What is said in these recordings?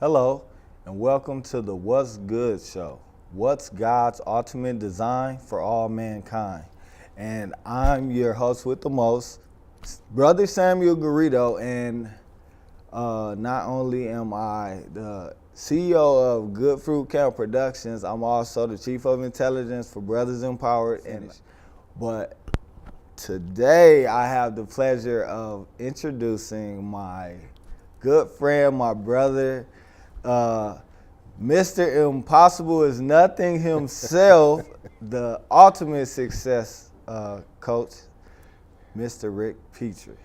Hello, and welcome to the What's Good Show. What's God's ultimate design for all mankind? And I'm your host with the most, Brother Samuel Garrido, and not only am I the CEO of Good Fruit Camp Productions, I'm also the Chief of Intelligence for Brothers Empowered. But today I have the pleasure of introducing my good friend, my brother, Mr. Impossible is Nothing himself, the ultimate success coach, Mr. Rick Petrie.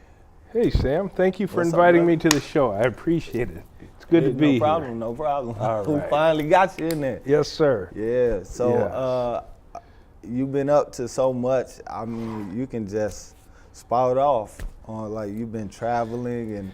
Hey, Sam. Thank you for What's up, inviting brother? me to the show. I appreciate it. It's good to be No problem, here. no problem. All We right. finally got you in there. Yes, sir. Yeah, so Yes. you've been up to so much. I mean, you can just spout off on, like, you've been traveling and,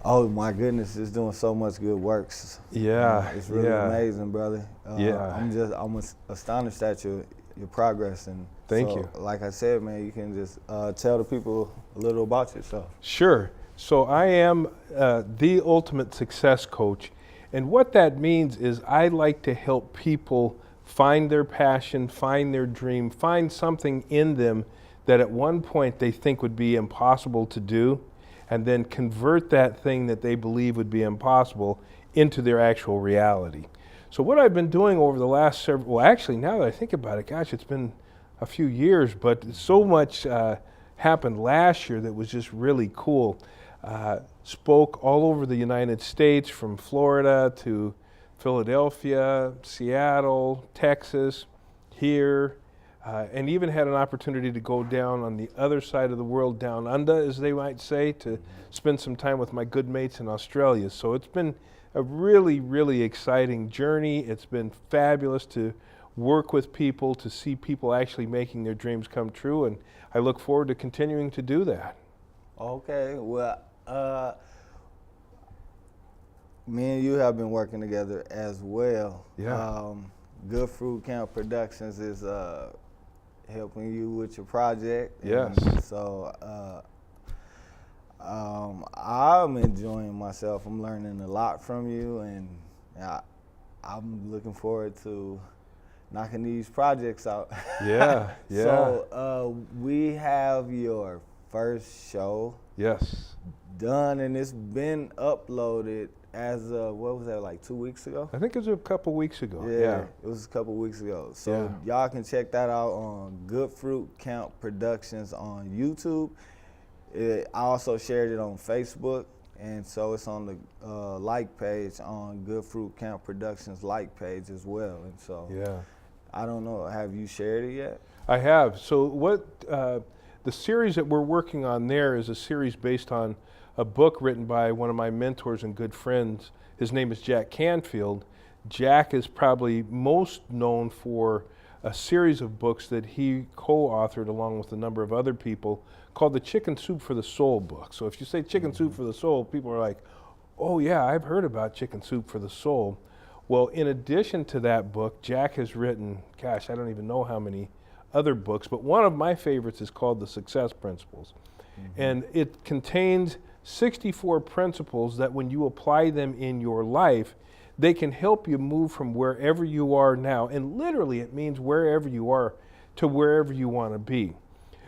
oh my goodness, it's doing so much good works. Yeah, It's really yeah. amazing, brother. Yeah. I'm astonished at your progress. And Thank so, you. like I said, man, you can just tell the people a little about yourself. Sure. So I am the ultimate success coach. And what that means is I like to help people find their passion, find their dream, find something in them that at one point they think would be impossible to do, and then convert that thing that they believe would be impossible into their actual reality. So what I've been doing over the last several, well, actually, now that I think about it, gosh, it's been a few years, but so much happened last year that was just really cool. Spoke all over the United States, from Florida to Philadelphia, Seattle, Texas, here, and even had an opportunity to go down on the other side of the world, down under, as they might say, to spend some time with my good mates in Australia. So it's been a really, really exciting journey. It's been fabulous to work with people, to see people actually making their dreams come true, and I look forward to continuing to do that. Okay, well, me and you have been working together as well. Yeah. Good Fruit Camp Productions is helping you with your project. Yes. And so I'm enjoying myself. I'm learning a lot from you, and I'm looking forward to knocking these projects out. Yeah, yeah. So we have your first show Yes. done, and it's been uploaded as of, what was that, like 2 weeks ago? I think it was a couple weeks ago. Yeah, it was a couple weeks ago. So y'all can check that out on Good Fruit Camp Productions on YouTube. I also shared it on Facebook, and so it's on the like page on Good Fruit Camp Productions like page as well. And so Yeah. I don't know, have you shared it yet? I have. So what the series that we're working on there is a series based on a book written by one of my mentors and good friends. His name is Jack Canfield. Jack is probably most known for a series of books that he co-authored along with a number of other people called the Chicken Soup for the Soul book. So if you say Chicken Soup for the Soul, people are like, oh yeah, I've heard about Chicken Soup for the Soul. Well, in addition to that book, Jack has written, gosh, I don't even know how many other books, but one of my favorites is called The Success Principles. And it contains 64 principles that when you apply them in your life, they can help you move from wherever you are now, and literally it means wherever you are to wherever you want to be.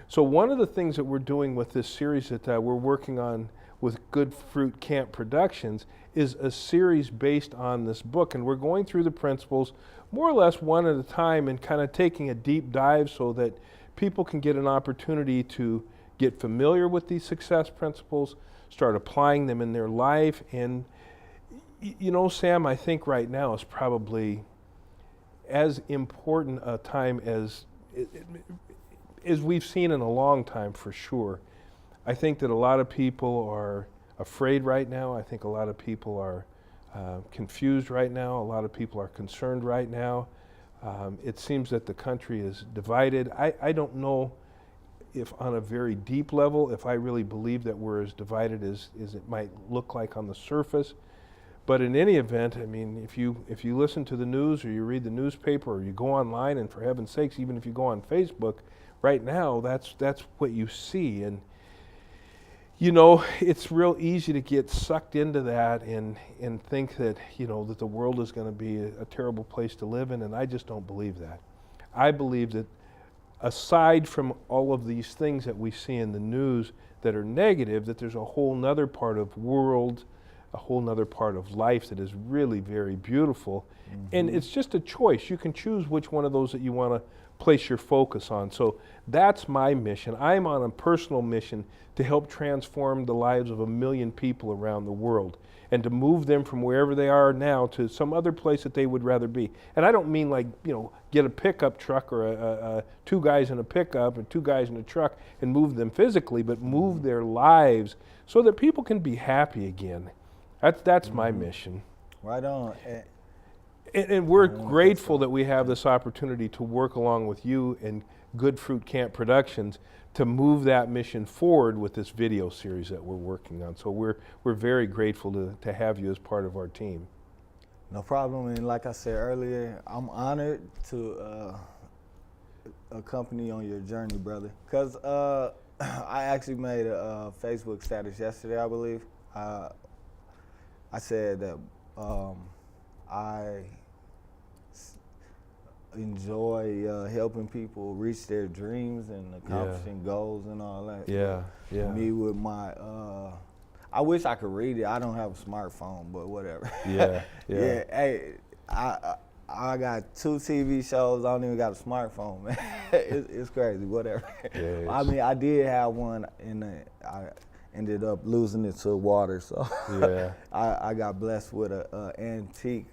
So one of the things that we're doing with this series that we're working on with Good Fruit Camp Productions is a series based on this book, and we're going through the principles more or less one at a time and kind of taking a deep dive so that people can get an opportunity to get familiar with these success principles, start applying them in their life. And you know, Sam, I think right now is probably as important a time as we've seen in a long time, for sure. I think that a lot of people are afraid right now. I think a lot of people are confused right now. A lot of people are concerned right now. It seems that the country is divided. I don't know if on a very deep level, if I really believe that we're as divided as it might look like on the surface. But in any event, I mean, if you listen to the news or you read the newspaper or you go online, and for heaven's sakes, even if you go on Facebook, right now, that's what you see. And You know, it's real easy to get sucked into that and think that, you know, that the world is going to be a terrible place to live in, and I just don't believe that. I believe that aside from all of these things that we see in the news that are negative, that there's a whole nother part of world, a whole nother part of life that is really very beautiful. And it's just a choice. You can choose which one of those that you want to place your focus on. So that's my mission. I'm on a personal mission to help transform the lives of 1 million people around the world and to move them from wherever they are now to some other place that they would rather be. And I don't mean like, you know, get a pickup truck or a 2 guys in a pickup and 2 guys in a truck and move them physically, but move their lives so that people can be happy again. That's my mission. Right on. And we're grateful that we have this opportunity to work along with you and Good Fruit Camp Productions to move that mission forward with this video series that we're working on. So we're very grateful to have you as part of our team. No problem. And like I said earlier, I'm honored to accompany you on your journey, brother. Because I actually made a Facebook status yesterday, I believe. I said that I enjoy helping people reach their dreams and accomplishing goals and all that. Yeah, yeah. Me with my, I wish I could read it. I don't have a smartphone, but whatever. Yeah, yeah. Yeah, hey, I got 2 TV shows. I don't even got a smartphone, man. It's crazy, whatever. Yeah, I mean, I did have one, and I ended up losing it to water. So yeah. I got blessed with a antique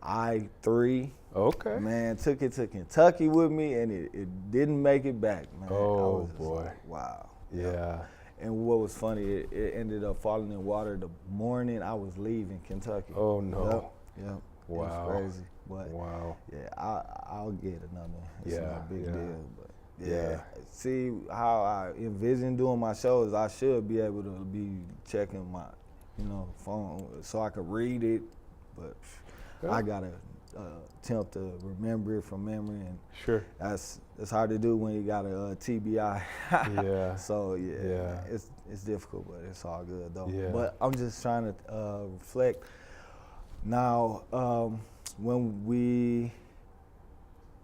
i3. Okay. Man, took it to Kentucky with me, and it didn't make it back, man. Oh, boy. Like, wow. Yeah. And what was funny, it ended up falling in water the morning I was leaving Kentucky. Oh, no. Yep. Wow. It was crazy. But Wow. yeah, I'll get another one. It's Yeah, not a big yeah. deal. But Yeah. See how I envision doing my shows, I should be able to be checking my, phone so I could read it. But Yeah. I gotta attempt to remember it from memory, and Sure. it's hard to do when you got a TBI. Yeah. So Yeah. it's difficult, but it's all good though. Yeah. But I'm just trying to reflect now. When we,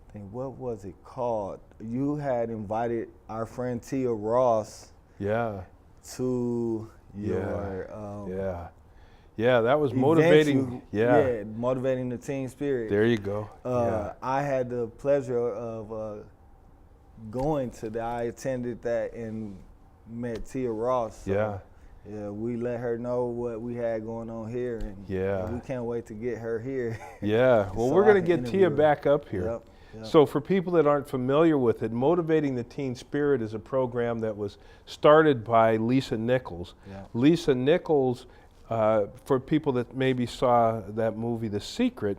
I think, what was it called? You had invited our friend Tia Ross Yeah. to your Yeah. Yeah, that was event motivating. yeah, motivating the team spirit. There you go. I had the pleasure of going to that. I attended that and met Tia Ross. So, Yeah. yeah, we let her know what we had going on here, and Yeah. we can't wait to get her here. Yeah. Well, So we're I going to can get Tia interview her. back up here. Yep, yep. So for people that aren't familiar with it, Motivating the Teen Spirit is a program that was started by Lisa Nichols. Yeah. Lisa Nichols, for people that maybe saw that movie, The Secret,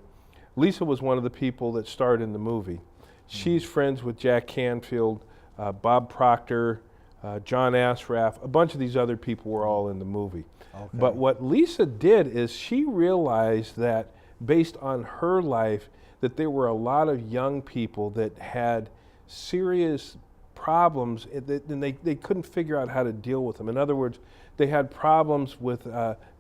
Lisa was one of the people that starred in the movie. She's friends with Jack Canfield, Bob Proctor, John Ashraf, a bunch of these other people were all in the movie. Okay. But what Lisa did is she realized that based on her life, that there were a lot of young people that had serious problems and they couldn't figure out how to deal with them. In other words, they had problems with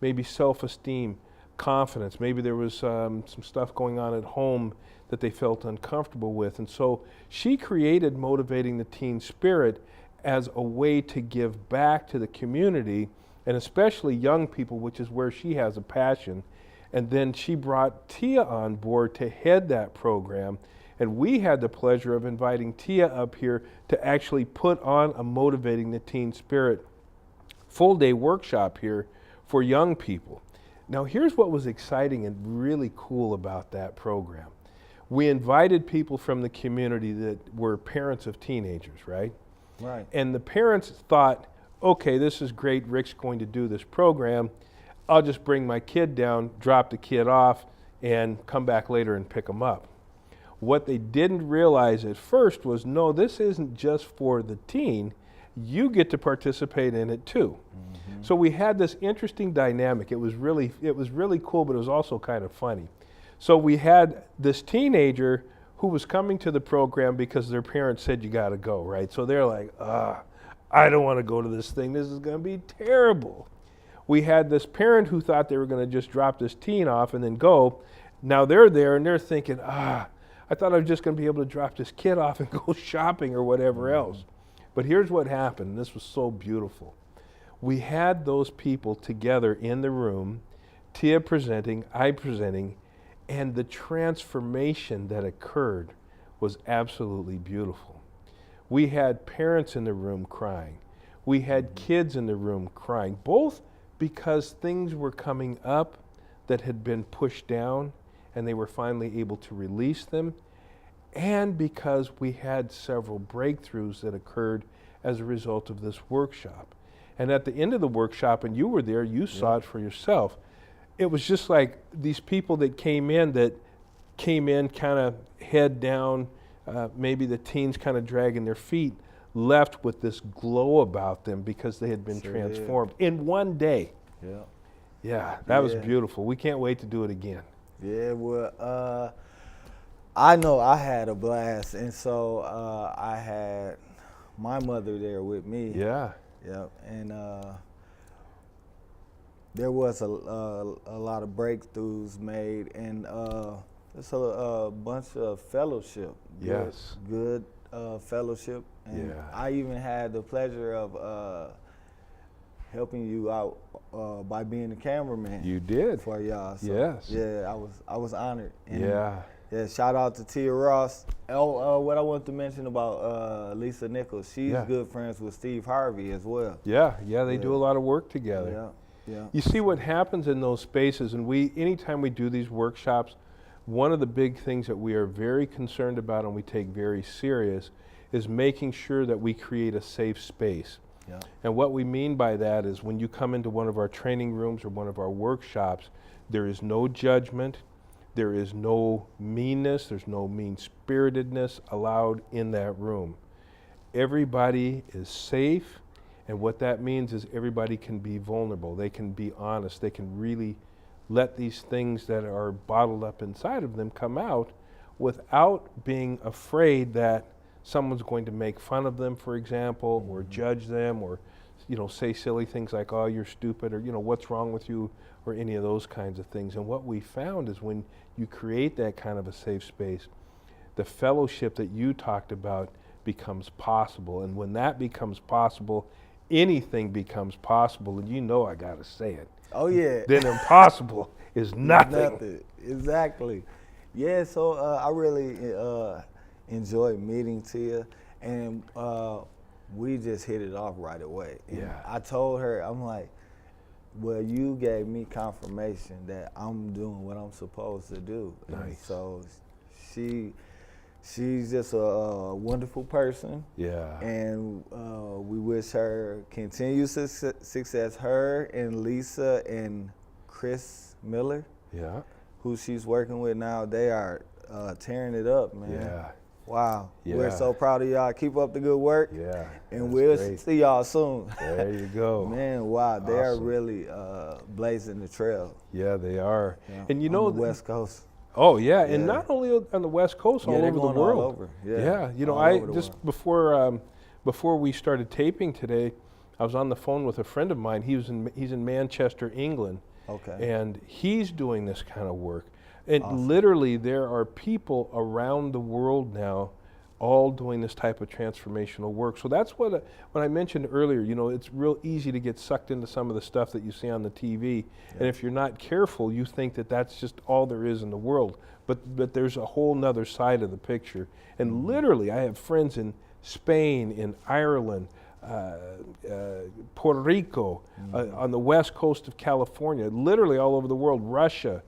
maybe self-esteem, confidence. Maybe there was some stuff going on at home that they felt uncomfortable with. And so she created Motivating the Teen Spirit as a way to give back to the community, and especially young people, which is where she has a passion. And then she brought Tia on board to head that program. And we had the pleasure of inviting Tia up here to actually put on a Motivating the Teen Spirit full-day workshop here for young people. Now, here's what was exciting and really cool about that program. We invited people from the community that were parents of teenagers, right? Right. And the parents thought, okay, this is great, Rick's going to do this program. I'll just bring my kid down, drop the kid off, and come back later and pick him up. What they didn't realize at first was, no, this isn't just for the teen. You get to participate in it too. Mm-hmm. So we had this interesting dynamic. It was really cool, but it was also kind of funny. So we had this teenager who was coming to the program because their parents said, you got to go, right? So they're like, I don't want to go to this thing. This is going to be terrible. We had this parent who thought they were going to just drop this teen off and then go. Now they're there and they're thinking, I thought I was just going to be able to drop this kid off and go shopping or whatever else. But here's what happened. This was so beautiful. We had those people together in the room, Tia presenting, I presenting, and the transformation that occurred was absolutely beautiful. We had parents in the room crying. We had kids in the room crying, both because things were coming up that had been pushed down and they were finally able to release them, and because we had several breakthroughs that occurred as a result of this workshop. And at the end of the workshop, and you were there, you saw it for yourself, it was just like these people that came in kind of head down, maybe the teens kind of dragging their feet, left with this glow about them because they had been transformed in one day. Yeah. Yeah, that was beautiful. We can't wait to do it again. Yeah, well, I know I had a blast, and so I had my mother there with me. Yeah. Yep, and there was a lot of breakthroughs made, and just a bunch of fellowship. Yes. Good fellowship, and I even had the pleasure of helping you out by being the cameraman. You did. For y'all. So, yes. Yeah, I was honored. And yeah. Yeah, shout out to Tia Ross. Oh, what I want to mention about Lisa Nichols, she's good friends with Steve Harvey as well. Yeah, they do a lot of work together. Yeah. You see what happens in those spaces, and anytime we do these workshops, one of the big things that we are very concerned about and we take very serious is making sure that we create a safe space. Yeah. And what we mean by that is when you come into one of our training rooms or one of our workshops, there is no judgment, there is no meanness, there's no mean-spiritedness allowed in that room. Everybody is safe, and what that means is everybody can be vulnerable, they can be honest, they can really let these things that are bottled up inside of them come out without being afraid that someone's going to make fun of them, for example, or judge them, or say silly things like, oh, you're stupid, or what's wrong with you, or any of those kinds of things. And what we found is when you create that kind of a safe space, the fellowship that you talked about becomes possible. And when that becomes possible, anything becomes possible. And I gotta say it. Oh yeah. Then impossible is nothing. Nothing. Exactly. Yeah, so I really enjoyed meeting Tia, and we just hit it off right away. And I told her, I'm like, well, you gave me confirmation that I'm doing what I'm supposed to do. Nice. And so she's just a wonderful person. Yeah. And we wish her continued success, her and Lisa and Chris Miller. Yeah. Who she's working with now. They are tearing it up, man. Yeah. Wow. Yeah. We're so proud of y'all. Keep up the good work. Yeah. And we'll see y'all soon. There you go. Man, wow. They are really blazing the trail. Yeah, they are. Yeah. And on the West Coast. Oh yeah, and not only on the West Coast, all over the world. All over. Yeah, I just before we started taping today, I was on the phone with a friend of mine. He's in Manchester, England. Okay. And he's doing this kind of work. And literally there are people around the world now all doing this type of transformational work. So that's what I mentioned earlier, it's real easy to get sucked into some of the stuff that you see on the TV. Yeah. And if you're not careful, you think that that's just all there is in the world. But there's a whole nother side of the picture. And literally, I have friends in Spain, in Ireland, Puerto Rico, on the west coast of California, literally all over the world, Russia,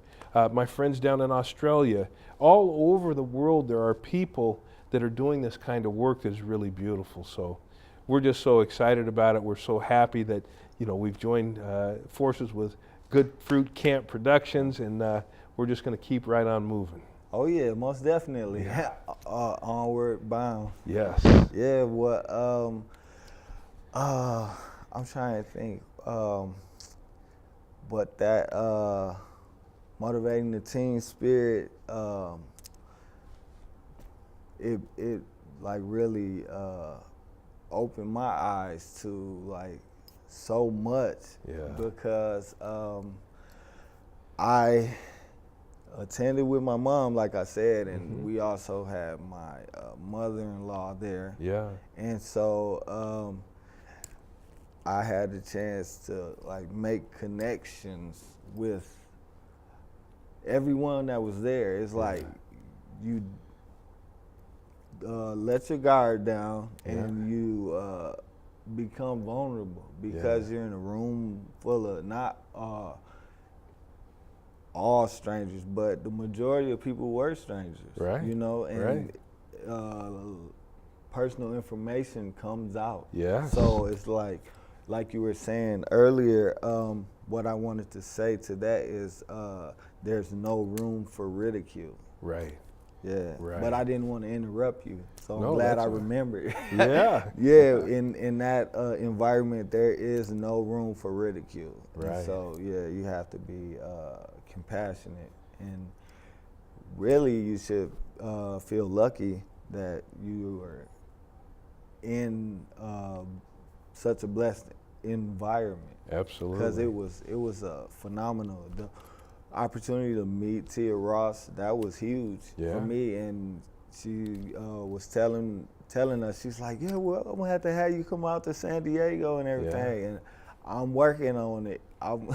my friends down in Australia, all over the world there are people that are doing this kind of work that is really beautiful. So we're just so excited about it. We're so happy that we've joined forces with Good Fruit Camp Productions, and we're just going to keep right on moving. Oh yeah, most definitely. Yeah. Onward bound. Yes. Yeah. What? I'm trying to think. But that motivating the team spirit, it like really opened my eyes to like so much. Yeah. Because I attended with my mom, like I said, and we also had my mother-in-law there. Yeah. And so I had the chance to like make connections with everyone that was there. It's like you let your guard down and you become vulnerable because you're in a room full of not all strangers, but the majority of people were strangers. Right. You know, and personal information comes out. Yeah. So it's like you were saying earlier, what I wanted to say to that is there's no room for ridicule. Right. Yeah. Right. But I didn't want to interrupt you, so I'm No, glad I that's all right. remembered. Yeah. Yeah. In that environment, there is no room for ridicule. Right. And so yeah, you have to be compassionate, and really you should feel lucky that you are in such a blessed environment. Absolutely. Because it was a phenomenal. The opportunity to meet Tia Ross, that was huge for me, and she was telling us, she's like, yeah, well, I'm gonna have to have you come out to San Diego and everything, and I'm working on it. I'm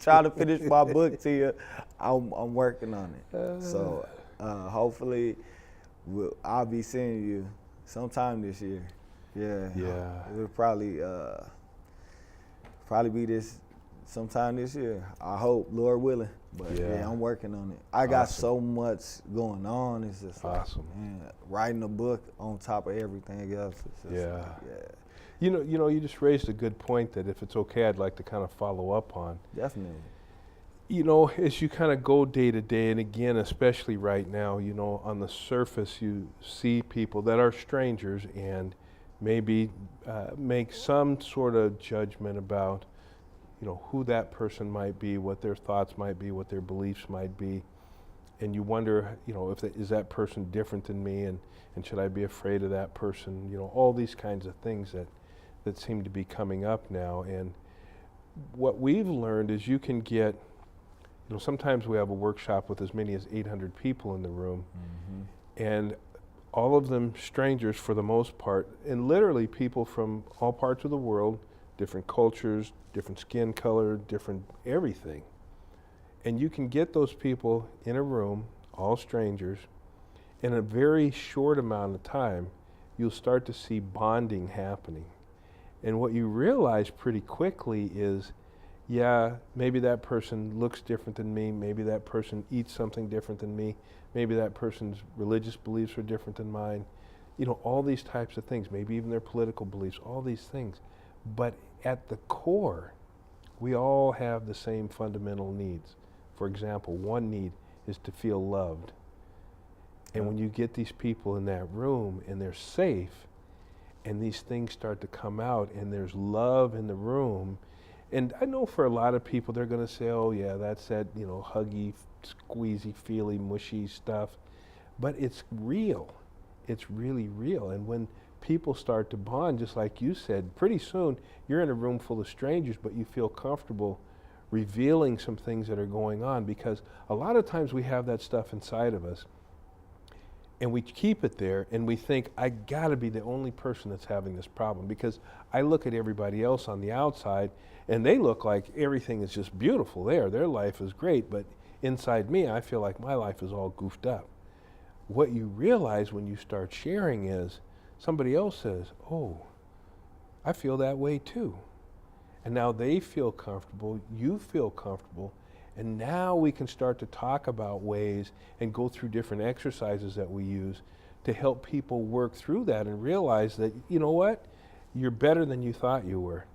trying to finish my book, Tia. I'm working on it. So hopefully I'll be seeing you sometime this year. Yeah. Yeah. It'll probably be this sometime this year. I hope, Lord willing. But yeah, I'm working on it. I got so much going on. It's just like, man, writing a book on top of everything else. It's just like, You know, you just raised a good point that if it's okay, I'd like to kind of follow up on. Definitely. You know, as you kind of go day to day, and again, especially right now, you know, on the surface, you see people that are strangers and maybe make some sort of judgment about, you know, who that person might be, what their thoughts might be, what their beliefs might be. And you wonder, you know, is that person different than me, and should I be afraid of that person? You know, all these kinds of things that seem to be coming up now. And what we've learned is you can get, you know, sometimes we have a workshop with as many as 800 people in the room, and all of them strangers for the most part, and literally people from all parts of the world, different cultures, different skin color, different everything. And you can get those people in a room, all strangers, in a very short amount of time, you'll start to see bonding happening. And what you realize pretty quickly is, yeah, maybe that person looks different than me, maybe that person eats something different than me, maybe that person's religious beliefs are different than mine, you know, all these types of things, maybe even their political beliefs, all these things. But at the core, we all have the same fundamental needs. For example, one need is to feel loved. And when you get these people in that room and they're safe, and these things start to come out and there's love in the room, and I know for a lot of people they're going to say, oh yeah, that's that, you know, huggy, squeezy, feely, mushy stuff. But it's real. It's really real. And when people start to bond, just like you said, pretty soon you're in a room full of strangers, but you feel comfortable revealing some things that are going on, because a lot of times we have that stuff inside of us and we keep it there and we think, I gotta be the only person that's having this problem, because I look at everybody else on the outside and they look like everything is just beautiful there. Their life is great, but inside me, I feel like my life is all goofed up. What you realize when you start sharing is somebody else says, oh, I feel that way too. And now they feel comfortable, you feel comfortable, and now we can start to talk about ways and go through different exercises that we use to help people work through that and realize that, you know what, you're better than you thought you were.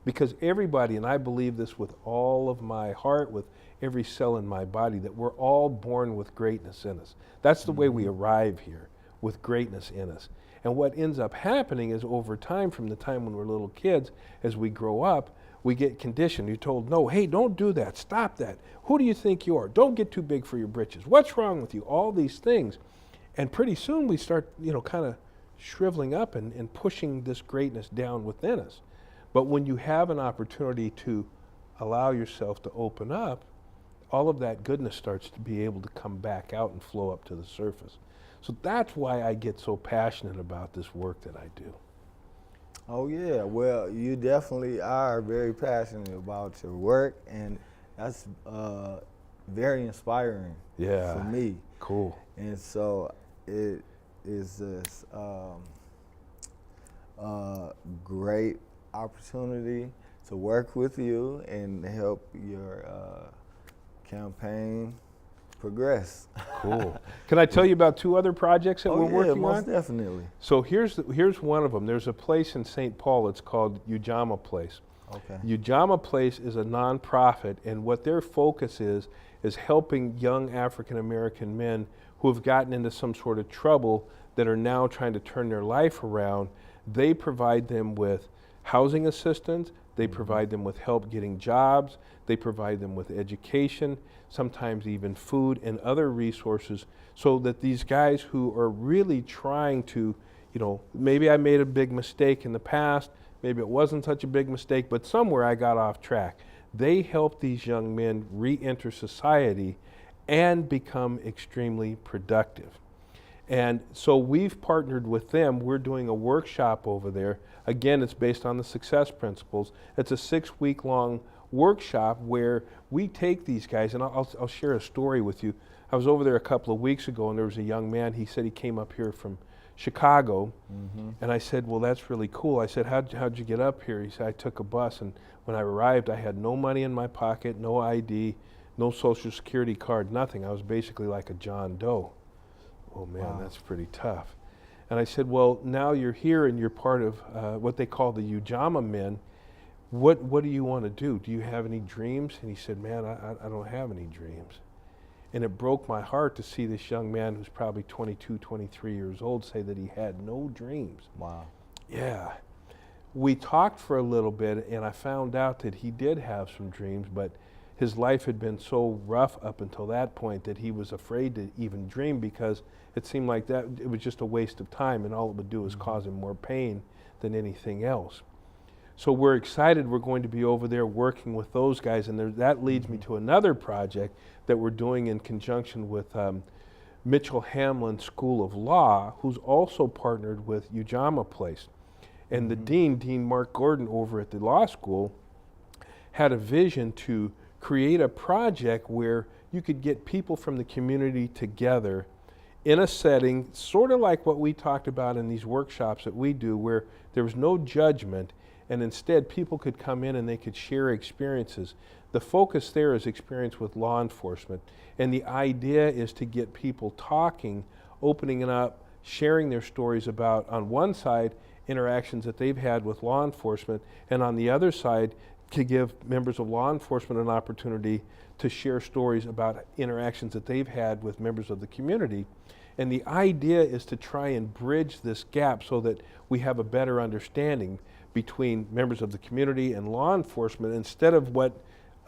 Because everybody, and I believe this with all of my heart, with every cell in my body, that we're all born with greatness in us. That's the way we arrive here, with greatness in us. And what ends up happening is over time, from the time when we're little kids, as we grow up, we get conditioned. You're told, no, hey, don't do that, stop that. Who do you think you are? Don't get too big for your britches. What's wrong with you? All these things. And pretty soon we start, you know, kind of shriveling up and pushing this greatness down within us. But when you have an opportunity to allow yourself to open up, all of that goodness starts to be able to come back out and flow up to the surface. So that's why I get so passionate about this work that I do. Oh yeah, well, you definitely are very passionate about your work, and that's very inspiring for me. Cool. And so it is this great opportunity to work with you and help your campaign progress. Cool. Can I tell you about 2 other projects that we're working most on? Definitely. So here's one of them. There's a place in St. Paul. It's called Ujamaa Place. Okay. Ujamaa Place is a nonprofit, and what their focus is helping young African American men who have gotten into some sort of trouble that are now trying to turn their life around. They provide them with housing assistance. They provide them with help getting jobs. They provide them with education, sometimes even food and other resources, so that these guys who are really trying to, maybe I made a big mistake in the past, maybe it wasn't such a big mistake, but somewhere I got off track. They help these young men re-enter society and become extremely productive. And so we've partnered with them. We're doing a workshop over there. Again, it's based on the success principles. It's a 6-week-long workshop where we take these guys, and I'll share a story with you. I was over there a couple of weeks ago, and there was a young man. He said he came up here from Chicago, and I said, well, that's really cool. I said, how'd you get up here? He said, I took a bus, and when I arrived, I had no money in my pocket, no ID, no Social Security card, nothing. I was basically like a John Doe. Oh man, wow. That's pretty tough. And I said, well, now you're here and you're part of what they call the Ujamaa men. What do you want to do? Do you have any dreams? And he said, man, I don't have any dreams. And it broke my heart to see this young man who's probably 22, 23 years old say that he had no dreams. Wow. Yeah. We talked for a little bit, and I found out that he did have some dreams, but his life had been so rough up until that point that he was afraid to even dream, because it seemed like that it was just a waste of time, and all it would do is cause him more pain than anything else. So we're excited. We're going to be over there working with those guys, and that leads me to another project that we're doing in conjunction with Mitchell Hamlin School of Law, who's also partnered with Ujamaa Place. And the Dean Mark Gordon over at the law school, had a vision to create a project where you could get people from the community together in a setting sort of like what we talked about in these workshops that we do, where there was no judgment, and instead people could come in and they could share experiences. The focus there is experience with law enforcement, and the idea is to get people talking, opening it up, sharing their stories about, on one side, interactions that they've had with law enforcement, and on the other side, to give members of law enforcement an opportunity to share stories about interactions that they've had with members of the community. And the idea is to try and bridge this gap so that we have a better understanding between members of the community and law enforcement, instead of what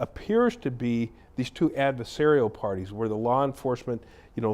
appears to be these two adversarial parties, where the law enforcement,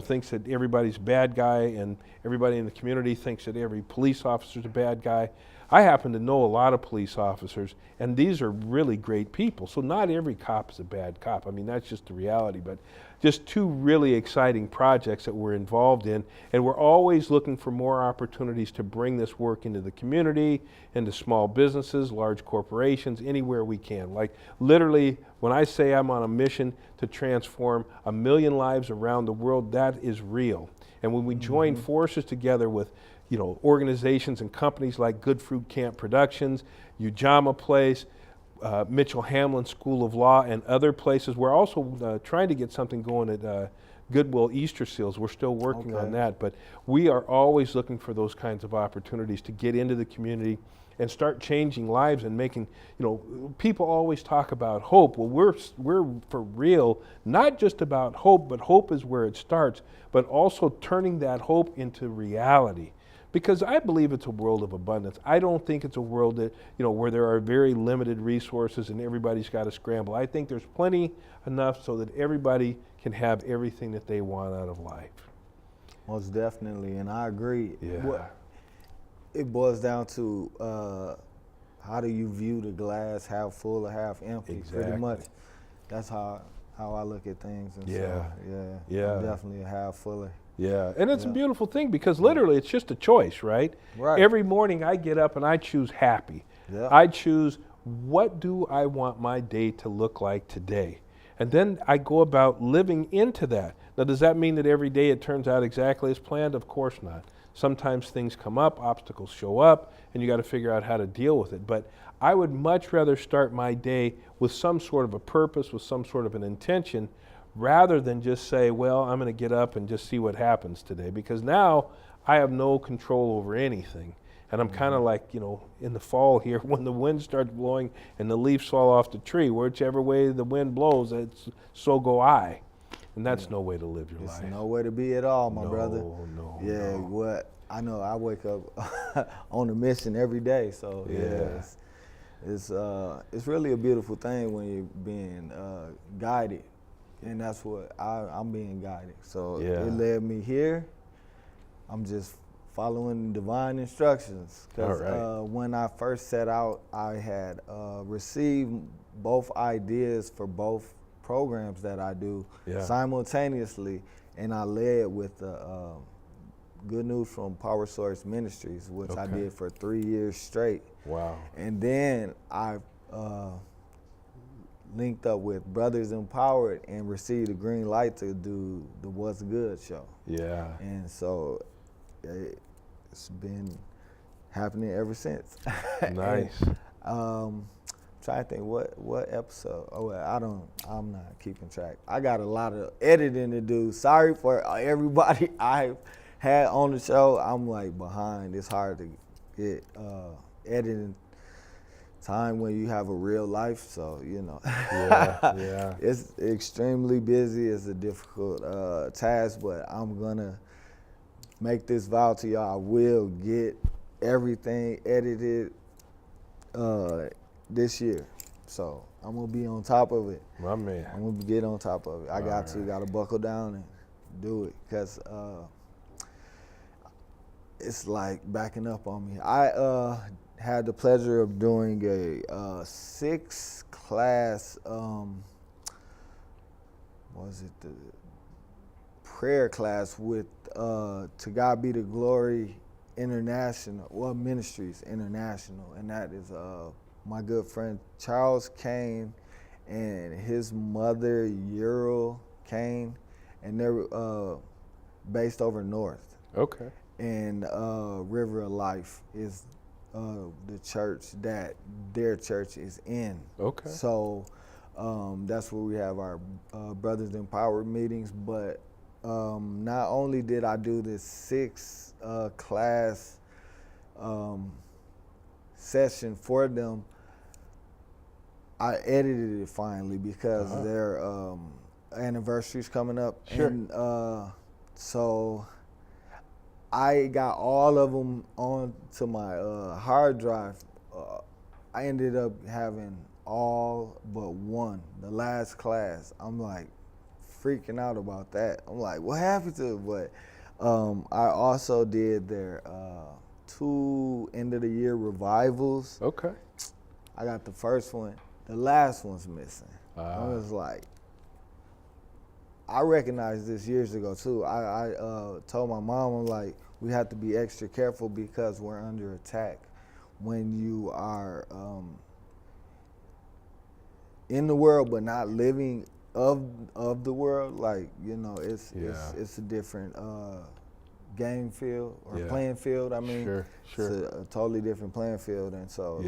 thinks that everybody's a bad guy, and everybody in the community thinks that every police officer's a bad guy. I happen to know a lot of police officers, and these are really great people. So not every cop is a bad cop. I mean, that's just the reality. But just two really exciting projects that we're involved in, and we're always looking for more opportunities to bring this work into the community, into small businesses, large corporations, anywhere we can. Like literally, when I say I'm on a mission to transform 1 million lives around the world, that is real. And when we join forces together with organizations and companies like G.F.C.Productions, Ujamaa Place, Mitchell Hamlin School of Law, and other places. We're also trying to get something going at Goodwill Easter Seals. We're still working on that, but we are always looking for those kinds of opportunities to get into the community and start changing lives and making, people always talk about hope. Well, we're for real, not just about hope, but hope is where it starts, but also turning that hope into reality. Because I believe it's a world of abundance. I don't think it's a world that, where there are very limited resources and everybody's got to scramble. I think there's plenty enough so that everybody can have everything that they want out of life. Most definitely, and I agree. Yeah. it boils down to how do you view the glass, half full or half empty? Exactly. Pretty much. That's how I look at things. And Yeah. so, Yeah. I'm definitely a half fuller. Yeah, and it's a Yeah. beautiful thing because literally it's just a choice, right? Right. Every morning I get up and I choose happy. Yeah. I choose what do I want my day to look like today? And then I go about living into that. Now, does that mean that every day it turns out exactly as planned? Of course not. Sometimes things come up, obstacles show up, and you got to figure out how to deal with it. But I would much rather start my day with some sort of a purpose, with some sort of an intention, rather than just say, well, I'm going to get up and just see what happens today, because now I have no control over anything. And I'm kind of like, in the fall here, when the wind starts blowing and the leaves fall off the tree, whichever way the wind blows, so go I. And that's no way to live your It's life. no way to be at all, my brother. No. What I know, I wake up on a mission every day, so it's really a beautiful thing when you're being guided, and that's what I'm being guided. So it led me here. I'm just following divine instructions, because when I first set out, I had received both ideas for both programs that I do simultaneously, and I led with the Good News from Power Source Ministries, which I did for 3 years straight. Wow. And then I linked up with Brothers Empowered and received a green light to do the What's Good show. Yeah. And so it's been happening ever since. Nice. And, trying to think what episode. I'm not keeping track. I got a lot of editing to do. Sorry for everybody I've had on the show. I'm like behind. It's hard to get editing time when you have a real life. So Yeah. it's extremely busy. It's a difficult task, but I'm gonna make this vow to y'all. I will get everything edited this year. So I'm gonna be on top of it. My man. I'm gonna get on top of it. I gotta buckle down and do it, because it's like backing up on me. I had the pleasure of doing a 6-class the prayer class with To God Be the Glory International, Ministries International, and that is my good friend Charles Kane and his mother Ural Kane, and they're based over north. Okay. And River of Life is the church that their church is in. Okay. So that's where we have our Brothers Empowered meetings. But not only did I do this 6-class session for them, I edited it finally, because their anniversary's coming up. Sure. And so I got all of them onto my hard drive. I ended up having all but one, the last class. I'm like freaking out about that. I'm like, what happened to it? But I also did their 2 end of the year revivals. Okay. I got the first one. The last one's missing. I was like, I recognized this years ago too. I told my mom, I'm like, we have to be extra careful because we're under attack when you are in the world but not living of the world. Like, it's a different game field or playing field. I mean, sure. It's a totally different playing field, and so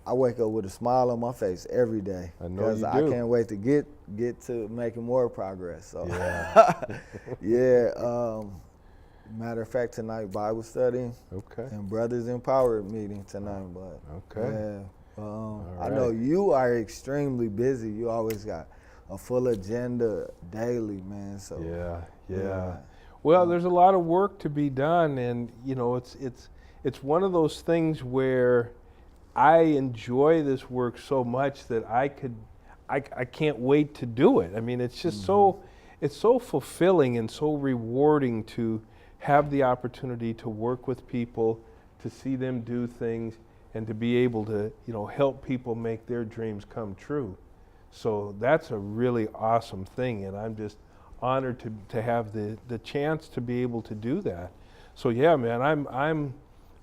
I wake up with a smile on my face every day. I know you do. I can't wait to get to making more progress. So matter of fact, tonight Bible study. Okay. And Brothers Empowered meeting tonight. But I know you are extremely busy. You always got a full agenda daily, man. So Well, there's a lot of work to be done, and it's one of those things where I enjoy this work so much that I can't wait to do it. I mean, it's just it's so fulfilling and so rewarding to have the opportunity to work with people, to see them do things, and to be able to, help people make their dreams come true. So that's a really awesome thing, and I'm just honored to have the chance to be able to do that. So yeah, man, I'm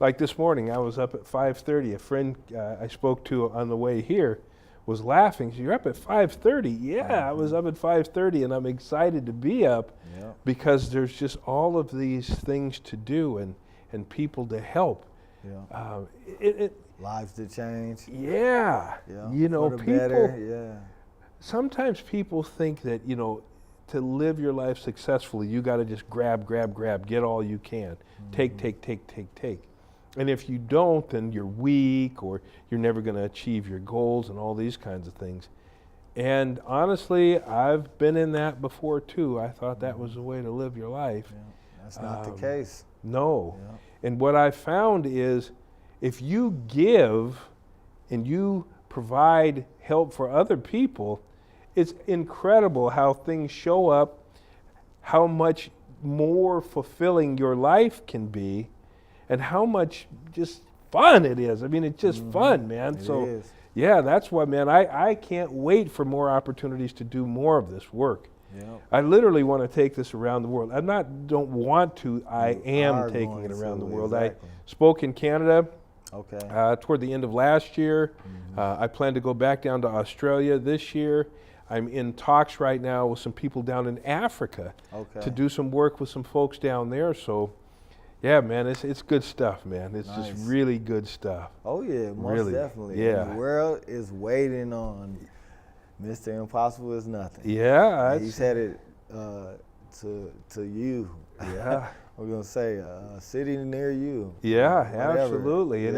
like this morning, I was up at 5:30. A friend I spoke to on the way here was laughing. So, you're up at 5:30? Yeah, I was up at 5:30, and I'm excited to be up because there's just all of these things to do and people to help. Lives to change. Yeah. For the people. better. Sometimes people think that, to live your life successfully, you got to just grab, get all you can. Take. And if you don't, then you're weak, or you're never going to achieve your goals and all these kinds of things. And honestly, I've been in that before too. I thought that was the way to live your life. That's not the case. No. And what I found is if you give and you provide help for other people, it's incredible how things show up, how much more fulfilling your life can be, and how much just fun it is. I mean, it's just fun, man. It is. Yeah, that's why, man, I can't wait for more opportunities to do more of this work. I literally want to take this around the world. Don't want to, I am taking it around the world. Exactly. I spoke in Canada Okay. toward the end of last year. I plan to go back down to Australia this year. I'm in talks right now with some people down in Africa to do some work with some folks down there. So, yeah, man, it's good stuff, man. It's just really good stuff. Oh yeah, most definitely. Yeah. And the world is waiting on Mr. Impossible is nothing. Yeah, He said it to you. Yeah. We're gonna say a city near you. Yeah, whatever. absolutely.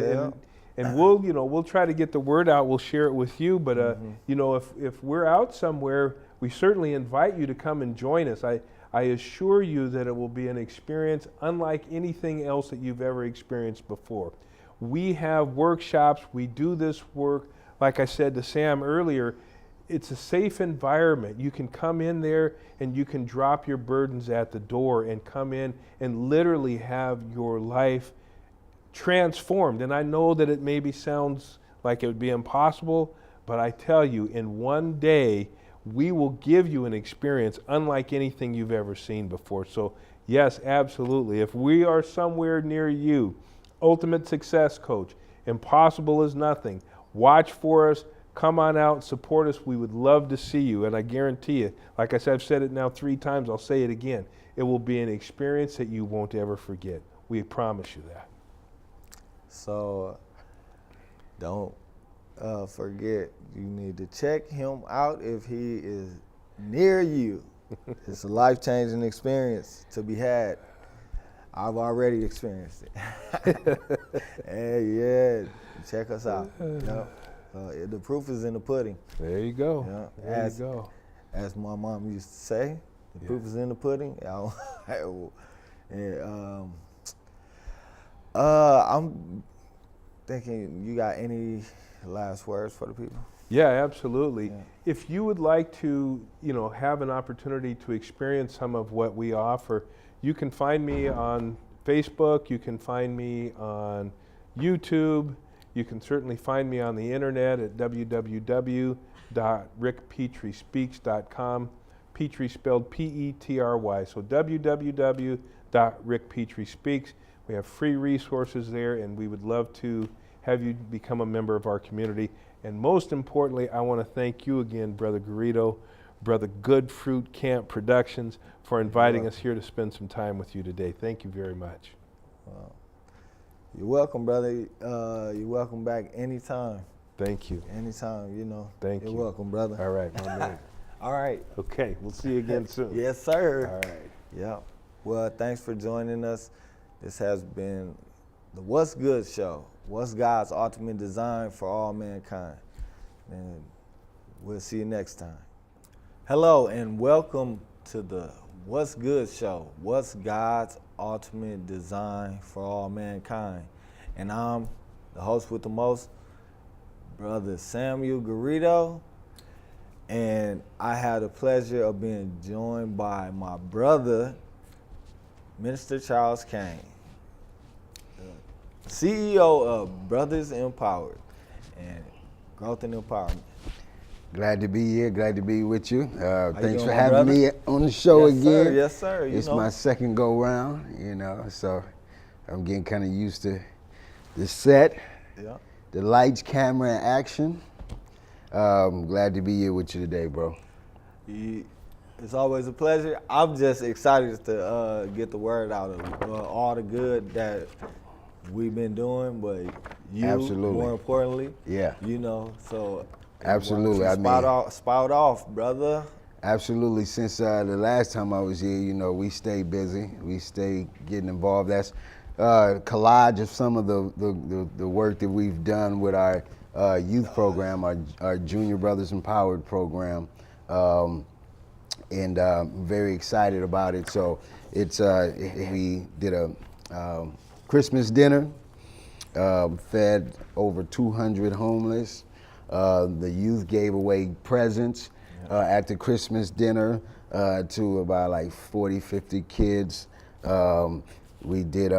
And we'll try to get the word out. We'll share it with you. But if we're out somewhere, we certainly invite you to come and join us. I assure you that it will be an experience unlike anything else that you've ever experienced before. We have workshops. We do this work. Like I said to Sam earlier, it's a safe environment. You can come in there and you can drop your burdens at the door and come in and literally have your life transformed. And I know that it maybe sounds like it would be impossible, but I tell you, in one day, we will give you an experience unlike anything you've ever seen before. So yes, absolutely. If we are somewhere near you, Ultimate Success Coach, Impossible is Nothing, watch for us, come on out, support us. We would love to see you. And I guarantee you, like I said, I've said it now 3 times, I'll say it again. It will be an experience that you won't ever forget. We promise you that. So don't forget, you need to check him out if he is near you. It's a life-changing experience to be had. I've already experienced it. Hey, yeah, check us out. The proof is in the pudding. There you go. There you go. As my mom used to say, the proof is in the pudding. I'm thinking, you got any last words for the people? Yeah, absolutely. Yeah. If you would like to, have an opportunity to experience some of what we offer, you can find me on Facebook. You can find me on YouTube. You can certainly find me on the internet at www.rickpetrispeaks.com. Petry spelled P-E-T-R-Y. So www.rickpetrispeaks. We have free resources there, and we would love to have you become a member of our community. And most importantly, I want to thank you again, Brother Garrido, Brother Good Fruit Camp Productions, for inviting us here to spend some time with you today. Thank you very much. Wow. You're welcome, brother. You're welcome back anytime. Thank you. Anytime, Thank you. You're welcome, brother. All right, my man. All right. Okay, we'll see you again soon. Yes, sir. All right. Yeah. Well, thanks for joining us. This has been the What's Good Show. What's God's ultimate design for all mankind? And we'll see you next time. Hello, and welcome to the What's Good Show. What's God's ultimate design for all mankind? And I'm the host with the most, Brother Samuel Garrido. And I had the pleasure of being joined by my brother, Minister Charles Kane, CEO of Brothers Empowered and Growth and Empowerment. Glad to be here. Glad to be with you. Thanks doing, for my having brother? me on the show Yes, again. sir. Yes, sir. It's my second go round, so I'm getting kind of used to the set, Yeah. the lights, camera, and action. Glad to be here with you today, bro. It's always a pleasure. I'm just excited to get the word out of all the good that we've been doing, but you, Absolutely. more importantly, Yeah. so Absolutely. spout off, brother. Absolutely. Since the last time I was here, we stay busy. We stay getting involved. That's collage of some of the work that we've done with our youth program, our Junior Brothers Empowered program, and very excited about it. So it's we did a Christmas dinner, fed over 200 homeless. The youth gave away presents at the Christmas dinner to about like 40, 50 kids. We did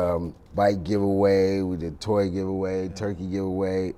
bike giveaway, we did toy giveaway, turkey giveaway,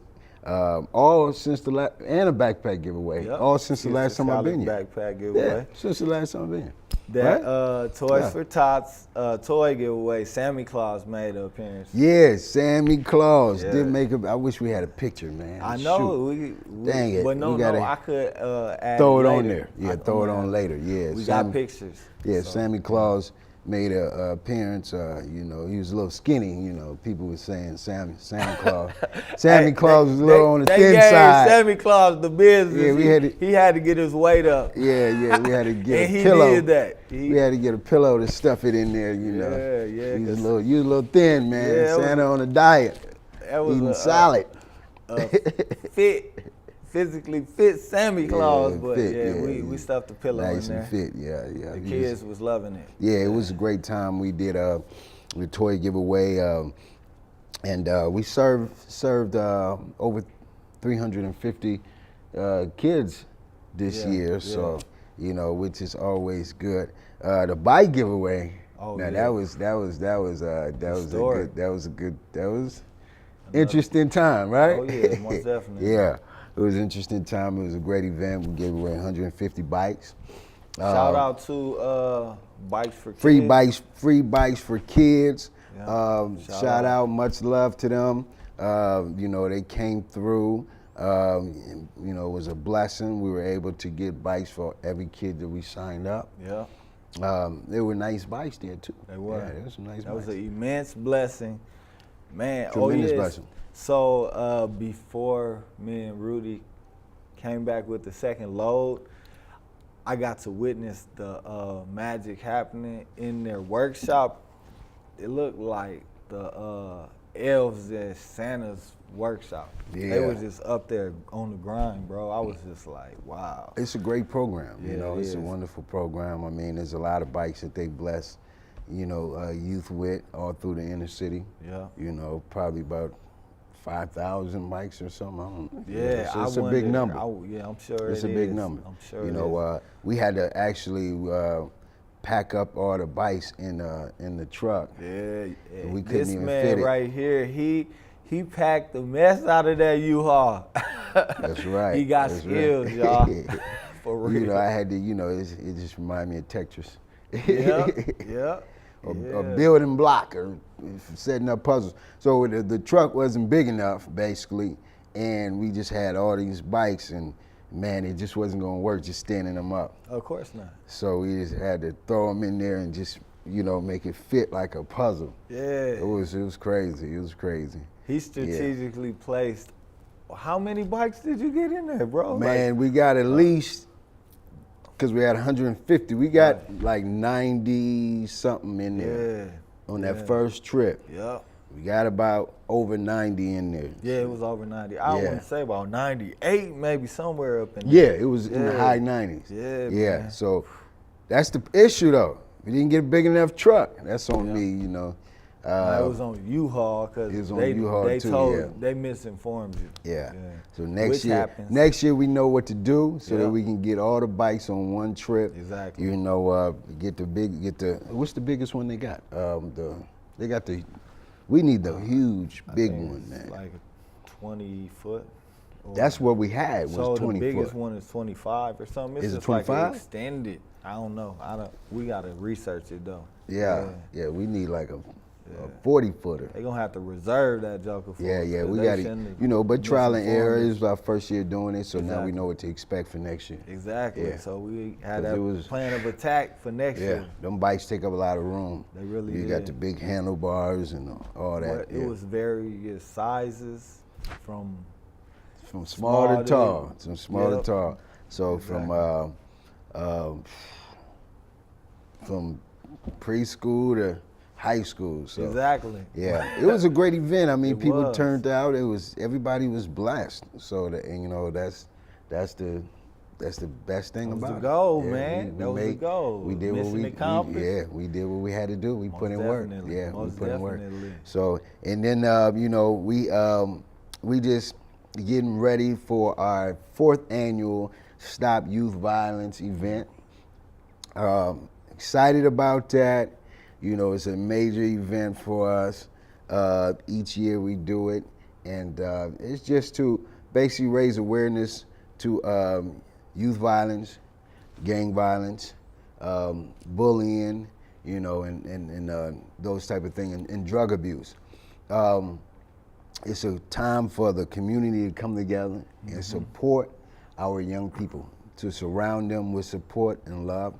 all since and a backpack giveaway, all since the last time I've been here. Backpack giveaway. Yeah, since the last time I've been here. That Toys for Tots toy giveaway, Santa Claus made an appearance. Yeah, Santa Claus Yeah. did make a. I wish we had a picture, man. I know. Shoot. We Dang it. But We no, gotta I could add throw it later. on there. Yeah, throw it on later. Yeah, We got pictures. Yeah, so. Santa Claus made a appearance. He was a little skinny. People were saying Santa Claus. Santa Claus was a little on the thin side. Santa Claus the business. Yeah, he had to get his weight up. Yeah, we had to get and a pillow. He did that. We had to get a pillow to stuff it in there. Yeah. You was a little thin, man. Yeah, Santa on a diet, that was eating salad. Physically fit Santa Claus, but fit, we stuffed the pillow nice in there. and fit, yeah. The kids was loving it. Yeah, it was a great time. We did a toy giveaway, and we served over 350 kids this year. So which is always good. The bike giveaway. That was interesting time, right? Oh yeah, most definitely. Yeah. It was an interesting time. It was a great event. We gave away 150 bikes. Shout out to Bikes for Kids. Free bikes for kids. Yeah. Shout out, much love to them. They came through. It was a blessing. We were able to get bikes for every kid that we signed up. Yeah. There were nice bikes there too. They were. Yeah, there was some nice bikes. That was an immense blessing, man. Tremendous blessing. So before me and Rudy came back with the second load, I got to witness the magic happening in their workshop. It looked like the elves at Santa's workshop. Yeah. They were just up there on the grind, bro. I was just like, wow. It's a great program. It's it a is. wonderful program. I mean, there's a lot of bikes that they bless, youth with all through the inner city. Yeah. Probably about 5,000 bikes or something. I don't know. Yeah, So it's a big number. I'm sure It's it a big is. number. I'm sure it is. We had to actually pack up all the bikes in the truck. Yeah, We couldn't this even man fit it. right here, he packed the mess out of that U-Haul. That's right. He got That's skills, right. y'all. For real. I had to, it just reminded me of Tetris. Yeah. A building block or setting up puzzles. So the truck wasn't big enough, basically, and we just had all these bikes, and man, it just wasn't gonna work just standing them up. Of course not. So we just had to throw them in there and just, make it fit like a puzzle. Yeah. It was crazy. It was crazy. He strategically placed. How many bikes did you get in there, bro? Man, we got at least, because we had 150, we got like 90 something in there on that first trip. Yeah. We got about over 90 in there. Yeah, it was over 90. I want to say about 98, maybe somewhere up in there. Yeah, it was in the high 90s. Yeah, man. So that's the issue though. We didn't get a big enough truck. That's on me, No, it was on U-Haul because It was on they U-Haul they too, told yeah. they misinformed you. Yeah. Yeah. So Which happens. next year we know what to do so that Yeah. we can get all the bikes on one trip. Exactly. You know, what's the biggest one they got? We need the huge I big think one, it's man. like 20 foot. or- That's what we had was so 20 the biggest foot. one is 25 or something. It's Is it just like 25? extended. I don't know. We gotta research it though. Yeah, we need like a 40 footer. They gonna have to reserve that joker for us, Yeah, 'cause we they got to, shouldn't you know, but trial and misinformed error us. is our first year doing it, so now we Exactly. know what to expect for next year. Exactly. Yeah. So we had 'Cause that it was- plan of attack for next Yeah, year. them bikes take up a lot of room. They really You got did. the big handlebars and all that. But it was various sizes from from small to tall, from small Yep. to tall. So Exactly. from preschool to high school. So exactly. yeah, it was a great event. I mean, It people was. turned out. Everybody was blessed. So that, and you know, that's the best thing That was about the it. goal, Yeah, man. That was the goal. We did Mission accomplished. we did what we had to do. We put in work. definitely. Yeah, Most we put in work. definitely. So and then you know we just getting ready for our 4th annual Stop Youth Violence event. Excited about that. You know, it's a major event for us. Each year we do it, and it's just to basically raise awareness to youth violence, gang violence, bullying, you know, and those type of things, and drug abuse. It's a time for the community to come together and support our young people, to surround them with support and love.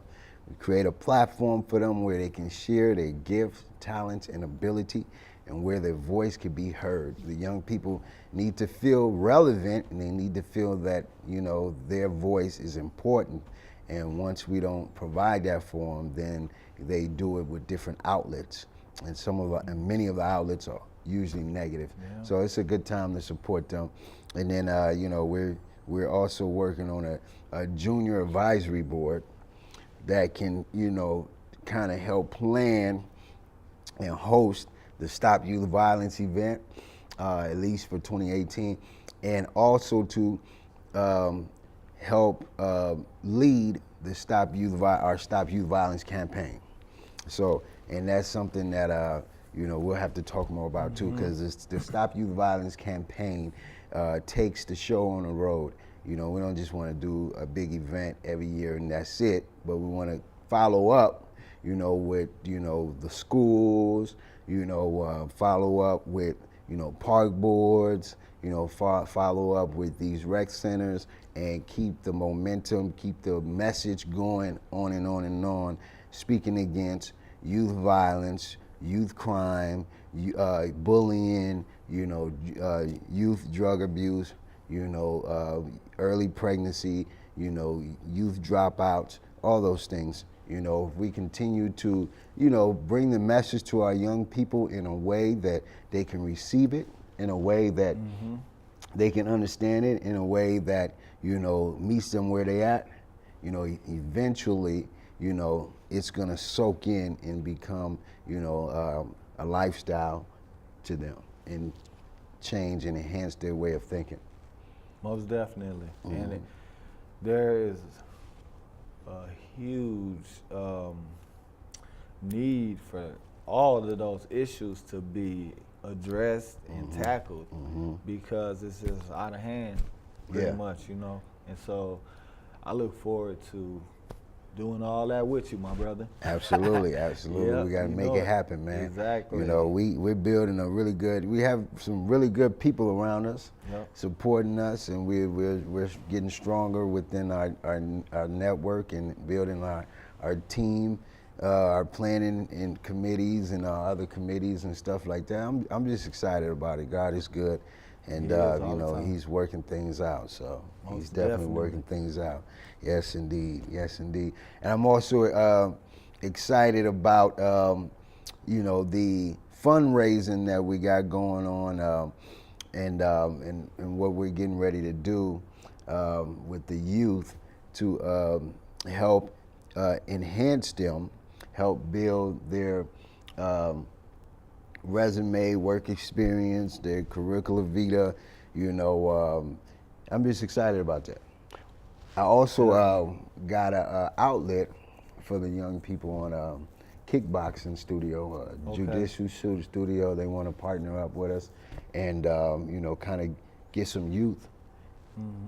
We create a platform for them where they can share their gifts, talents, and ability, and where their voice can be heard. The young people need to feel relevant, and they need to feel that, you know, their voice is important. And once we don't provide that for them, then they do it with different outlets. And many of the outlets are usually negative. Yeah. So it's a good time to support them. And then, you know, we're also working on a junior advisory board that can, you know, kind of help plan and host the Stop Youth Violence event, at least for 2018, and also to help lead the our Stop Youth Violence campaign. So, and that's something that you know, we'll have to talk more about too, because the Stop Youth Violence campaign takes the show on the road. You know, we don't just want to do a big event every year and that's it, but we want to follow up, you know, with, you know, the schools, you know, follow up with, you know, park boards, you know, follow up with these rec centers, and keep the momentum, keep the message going on and on and on, speaking against youth violence, youth crime, bullying, you know, youth drug abuse, you know, early pregnancy, you know, youth dropouts, all those things. You know, if we continue to, you know, bring the message to our young people in a way that they can receive it, in a way that they can understand it, in a way that, you know, meets them where they at, you know, eventually, you know, it's gonna soak in and become, you know, a lifestyle to them, and change and enhance their way of thinking. Most definitely. And there is a huge need for all of those issues to be addressed and tackled, because it's just out of hand, pretty much, you know. And so I look forward to doing all that with you, my brother. Absolutely, absolutely. Yeah, we got to you make know it it. happen, man. Exactly. You know, we're building we have some really good people around us, Yep. supporting us, and we're getting stronger within our network, and building our team, our planning and committees and our other committees and stuff like that. I'm just excited about it. God is good, and He is all you the know, time. He's working things out. So Most He's definitely definitely. working things out. Yes, indeed. Yes, indeed. And I'm also excited about you know, the fundraising that we got going on, and what we're getting ready to do with the youth to help enhance them, help build their resume, work experience, their curricula vitae. You know, I'm just excited about that. I also got a outlet for the young people on kickboxing studio, jujitsu studio. They want to partner up with us and, you know, kind of get some youth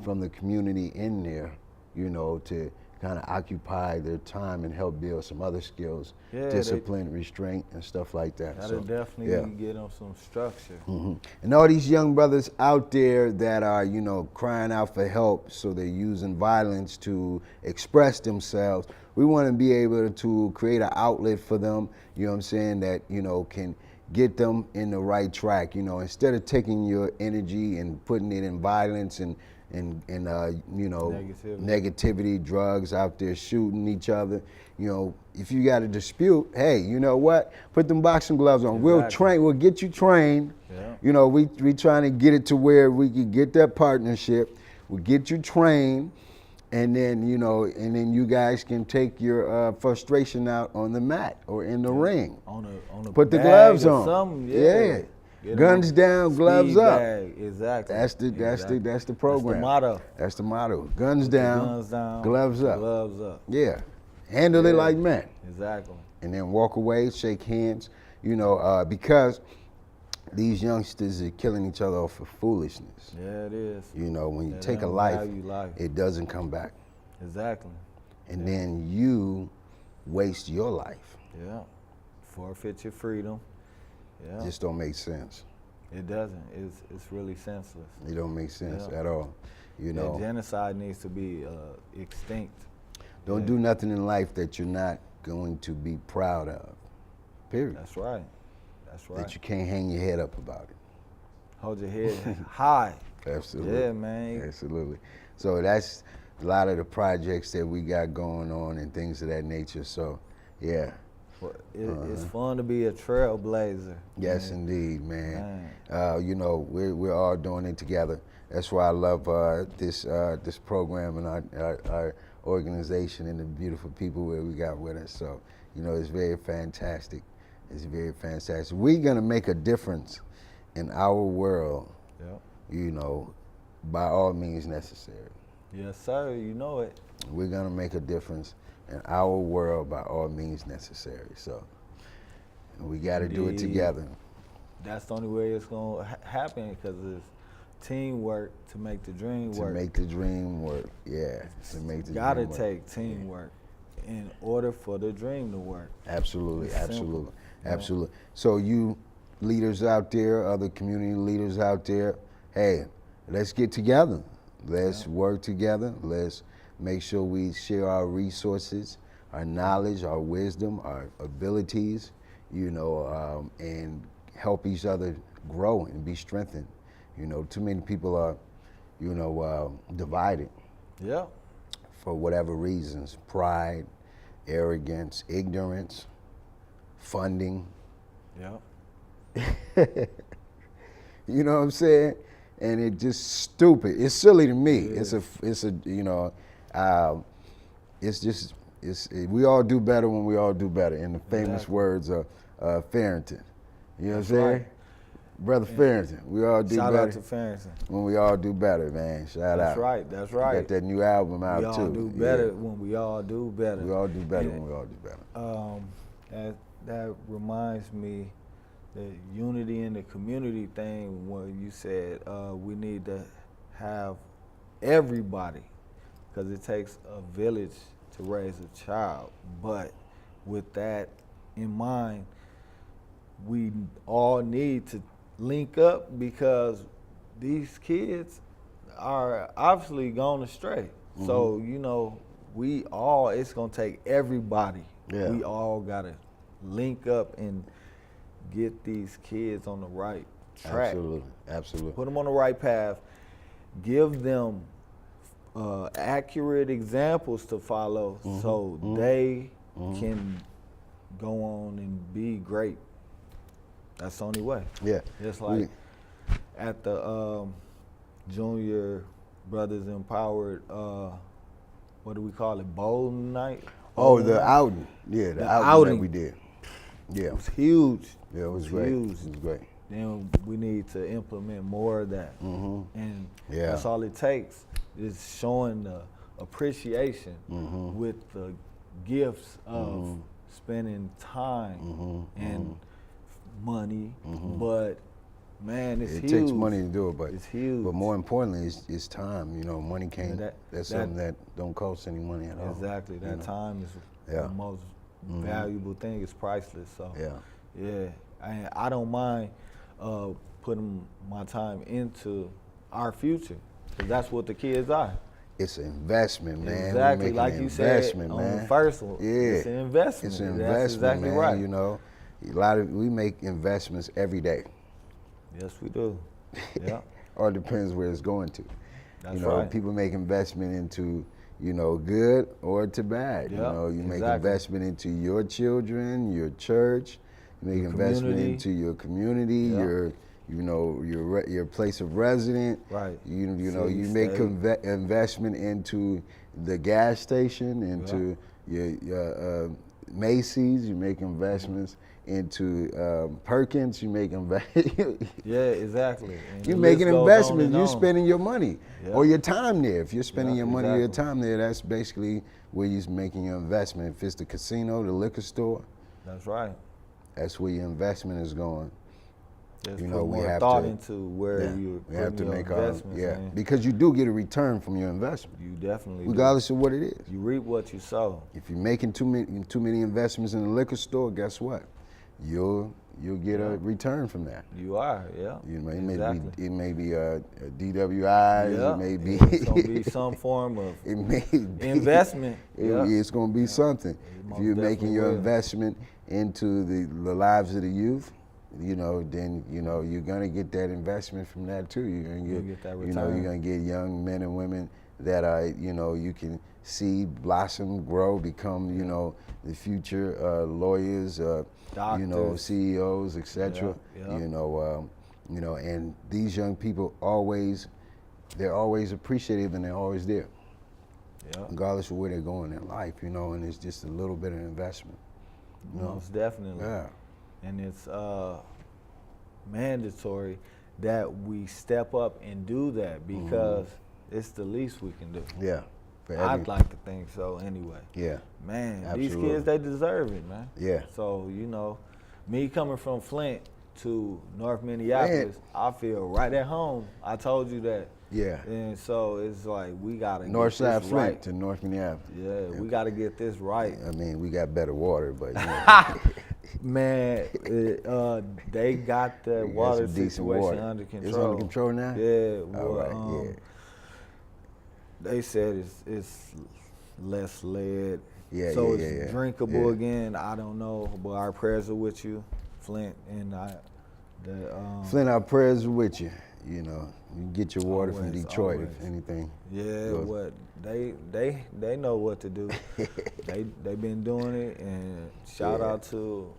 from the community in there, you know, to kind of occupy their time and help build some other skills, discipline, restraint, and stuff like that. That'll definitely get them some structure. And all these young brothers out there that are, you know, crying out for help, so they're using violence to express themselves. We want to be able to create an outlet for them, you know what I'm saying, that, you know, can get them in the right track. You know, instead of taking your energy and putting it in violence and you know, negativity, drugs, out there shooting each other. You know, if you got a dispute, hey, you know what? Put them boxing gloves on. We'll train. We'll get you trained. You know, we trying to get it to where we can get that partnership. We'll get you trained, and then, you know, and then you guys can take your frustration out on the mat or in the ring. On a Put the bag gloves or on. something, Yeah. Guns down, gloves up. Exactly. That's the program. That's the motto. That's the motto. Guns down, gloves up. Gloves up. Yeah. Handle it like men. Exactly. And then walk away, shake hands, you know, because these youngsters are killing each other off for foolishness. Yeah, it is. You know, when you take a life, it doesn't come back. Exactly. And then you waste your life. Yeah. Forfeit your freedom. Yeah. Just don't make sense. It doesn't. It's really senseless. It don't make sense at all. You know, genocide needs to be extinct. Don't do nothing in life that you're not going to be proud of. Period. That's right. That's right. That you can't hang your head up about it. Hold your head high. Absolutely. Yeah, man. Absolutely. So that's a lot of the projects that we got going on and things of that nature. So, yeah. It's fun to be a trailblazer. Yes, indeed, man. You know, we're all doing it together. That's why I love this program and our organization and the beautiful people that we got with us. So, you know, it's very fantastic. It's very fantastic. We're gonna make a difference in our world. You know, by all means necessary. Yes, sir. You know it. We're gonna make a difference in our world by all means necessary. So we got to do it together. That's the only way it's gonna happen, because it's teamwork to make the dream work. To make the dream work, yeah. To make the gotta dream work. take teamwork in order for the dream to work. Absolutely, It's absolutely, simple. absolutely. So you leaders out there, other community leaders out there, hey, let's get together. Let's work together. Let's make sure we share our resources, our knowledge, our wisdom, our abilities, you know, and help each other grow and be strengthened. You know, too many people are, you know, divided. Yeah. For whatever reasons, pride, arrogance, ignorance, funding. Yeah. You know what I'm saying? And it just stupid. It's silly to me. It's a you know, we all do better when we all do better, in the famous words of Farrington. You know what I'm saying? Right. Brother Farrington, we all do Shout better. out to Farrington. When we all do better, man. Shout out. That's right. That's right. Got that new album out too. We all do better when we all do better. We all do better when we all do better. That reminds me, the unity in the community thing, when you said we need to have everybody, because it takes a village to raise a child. But with that in mind, we all need to link up, because these kids are obviously gone astray. Mm-hmm. So, you know, it's gonna take everybody. Yeah. We all gotta link up and get these kids on the right track. Absolutely, absolutely. Put them on the right path. Give them accurate examples to follow, so they can go on and be great. That's the only way. Yeah. Just like at the Junior Brothers Empowered, what do we call it? Bowling night? Oh, the outing. Yeah, the outing that we did. Yeah. It was huge. Yeah, it was great. Huge. It was great. Then we need to implement more of that. Mm-hmm. And Yeah. that's all it takes is showing the appreciation Mm-hmm. with the gifts of spending time and money. But man, it's It huge. takes money to do it, but It's huge. But more importantly, it's time. You know, money can't. Yeah, that's that- something that don't cost any money at all. Exactly. That you know? time is Yeah. the most valuable thing. It's priceless. So Yeah. yeah, I don't mind putting my time into our future, because that's what the kids are. It's an investment, man. Exactly, We're making like an you said investment, on man. the first one. Yeah, It's an investment. It's an That's investment, exactly man. right. You know, we make investments every day. Yes, we do. Yeah, Or it depends where it's going to. that's you know, right. people make investment into, you know, good or to bad. You Yeah, know, you make exactly. investment into your children, your church. You make investment community. into your community, Yeah. your place of resident. Right. You know, City, you make state. investment into the gas station, into your Macy's. You make investments into Perkins. You make Yeah, exactly. And You're the making list goes on investments. and You're on. spending your money Yeah. or your time there. If you're spending Yeah, your money or your exactly. time there, that's basically where you're making your investment. If it's the casino, the liquor store, That's right. that's where your investment is going. Just You put know, we more have thought to- into where Yeah, you're we have to putting your make our investments in. because you do get a return from your investment, You definitely regardless of what it is. do. You reap what you sow. If you're making too many investments in the liquor store, guess what? You'll get a return from that. You are, yeah. You know, Exactly. it may be DWIs, Yeah. it may be It's gonna be some form of it may be investment. Yeah. It's going to be something. If most you're making definitely your will. investment into the lives of the youth, you know, then you know you're going to get that investment from that too. You're going You'll to get that you know, you're return. going to get young men and women that are, you know, you can see blossom, grow, become, you know, the future lawyers, you know, Doctors. CEOs, etc. Yeah, yeah. You know, and these young people they're always appreciative and they're always there, Yeah. regardless of where they're going in life, you know, and it's just a little bit of investment. You know? Most definitely. Yeah. And it's mandatory that we step up and do that, because it's the least we can do. Yeah. For I'd like to think so anyway. Yeah. Man, Absolutely. these kids, they deserve it, man. Yeah. So, you know, me coming from Flint to North Minneapolis, I feel right at home. I told you that. Yeah. And so it's like, we got to North get Side this Flint right. to North Minneapolis. Yeah, we got to get this right. I mean, we got better water, but you know, Man, they got the got water some decent situation water. under control. It's under control now? Yeah. All Well, right, yeah. They said it's less lead. Yeah, so yeah, it's yeah, yeah. drinkable Yeah. again. I don't know, but our prayers are with you, Flint, and Flint, our prayers are with you. You know, you get your water from Always, Detroit, if always. anything. Yeah, goes. what they know what to do. they been doing it, and shout Yeah. out to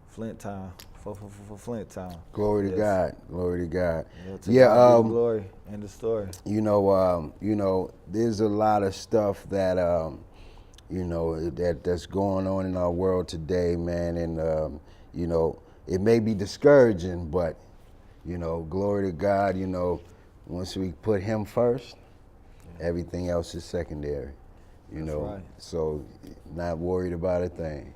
Flint Town for Flint Town. Glory to Yes. God. Glory to God. To God be the glory and the story. You know, there's a lot of stuff that, you know, that's going on in our world today, man. And, you know, it may be discouraging, but, you know, glory to God, you know, once we put him first, everything else is secondary, you That's know. right. So not worried about a thing.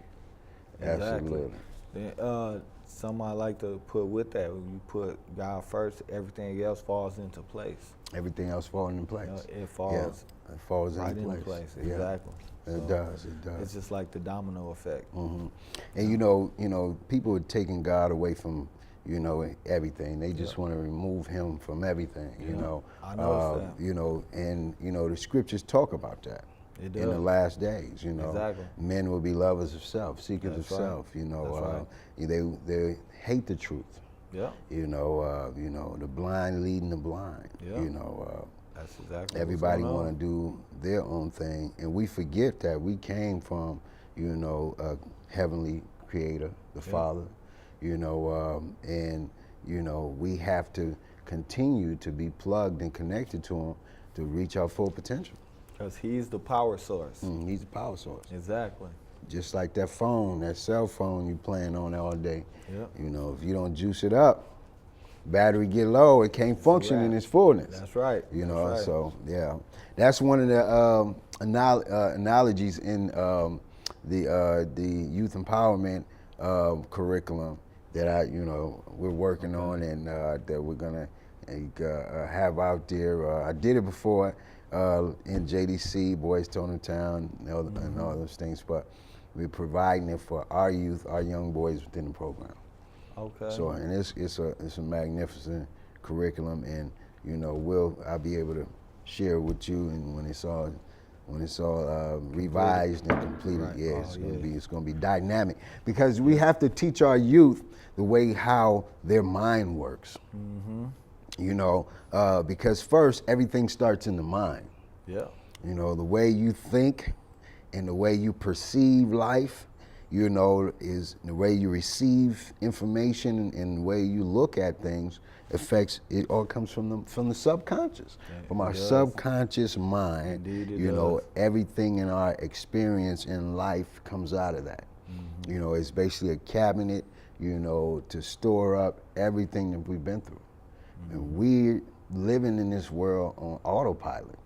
Exactly. Absolutely. Then, something I like to put with that, when you put God first, everything else falls into place. Everything else falling in place. It falls It falls right into into place. place. Yeah. Exactly. It So does. It does. It's just like the domino effect. And you know, people are taking God away from, you know, everything. They just want to remove him from everything. You Yeah. know, I noticed that. You know, and you know, the scriptures talk about that. It In the does. last days, you know, Exactly. men will be lovers of self, seekers That's of right. self. You know, That's they hate the truth. Yeah. You know, the blind leading the blind. Yeah. You know, That's exactly. everybody what's going want to do their own thing, and we forget that we came from, you know, a heavenly creator, the Father, you know, and you know, we have to continue to be plugged and connected to him to reach our full potential. Because he's the power source. He's the power source. Exactly. just like that phone, that cell phone you playing on all day. Yep. You know, if you don't juice it up, battery get low, it can't function in its fullness. That's right. You That's know, right. so yeah, that's one of the analogies in the youth empowerment curriculum that we're working on, and that we're gonna have out there. I did it before in JDC, Boys Town Town, and all those things, but we're providing it for our youth, our young boys within the program. Okay. So, and it's a magnificent curriculum, and I'll be able to share it with you, and when it's all revised and completed, Right. yeah, Oh, it's gonna be dynamic, because we have to teach our youth the way how their mind works. Because first everything starts in the mind. Yeah. The way you think and the way you perceive life, is the way you receive information, and the way you look at things affects, it all comes from the subconscious. From our subconscious mind, Indeed it does. everything in our experience in life comes out of that. It's basically a cabinet, to store up everything that we've been through. And we're living in this world on autopilot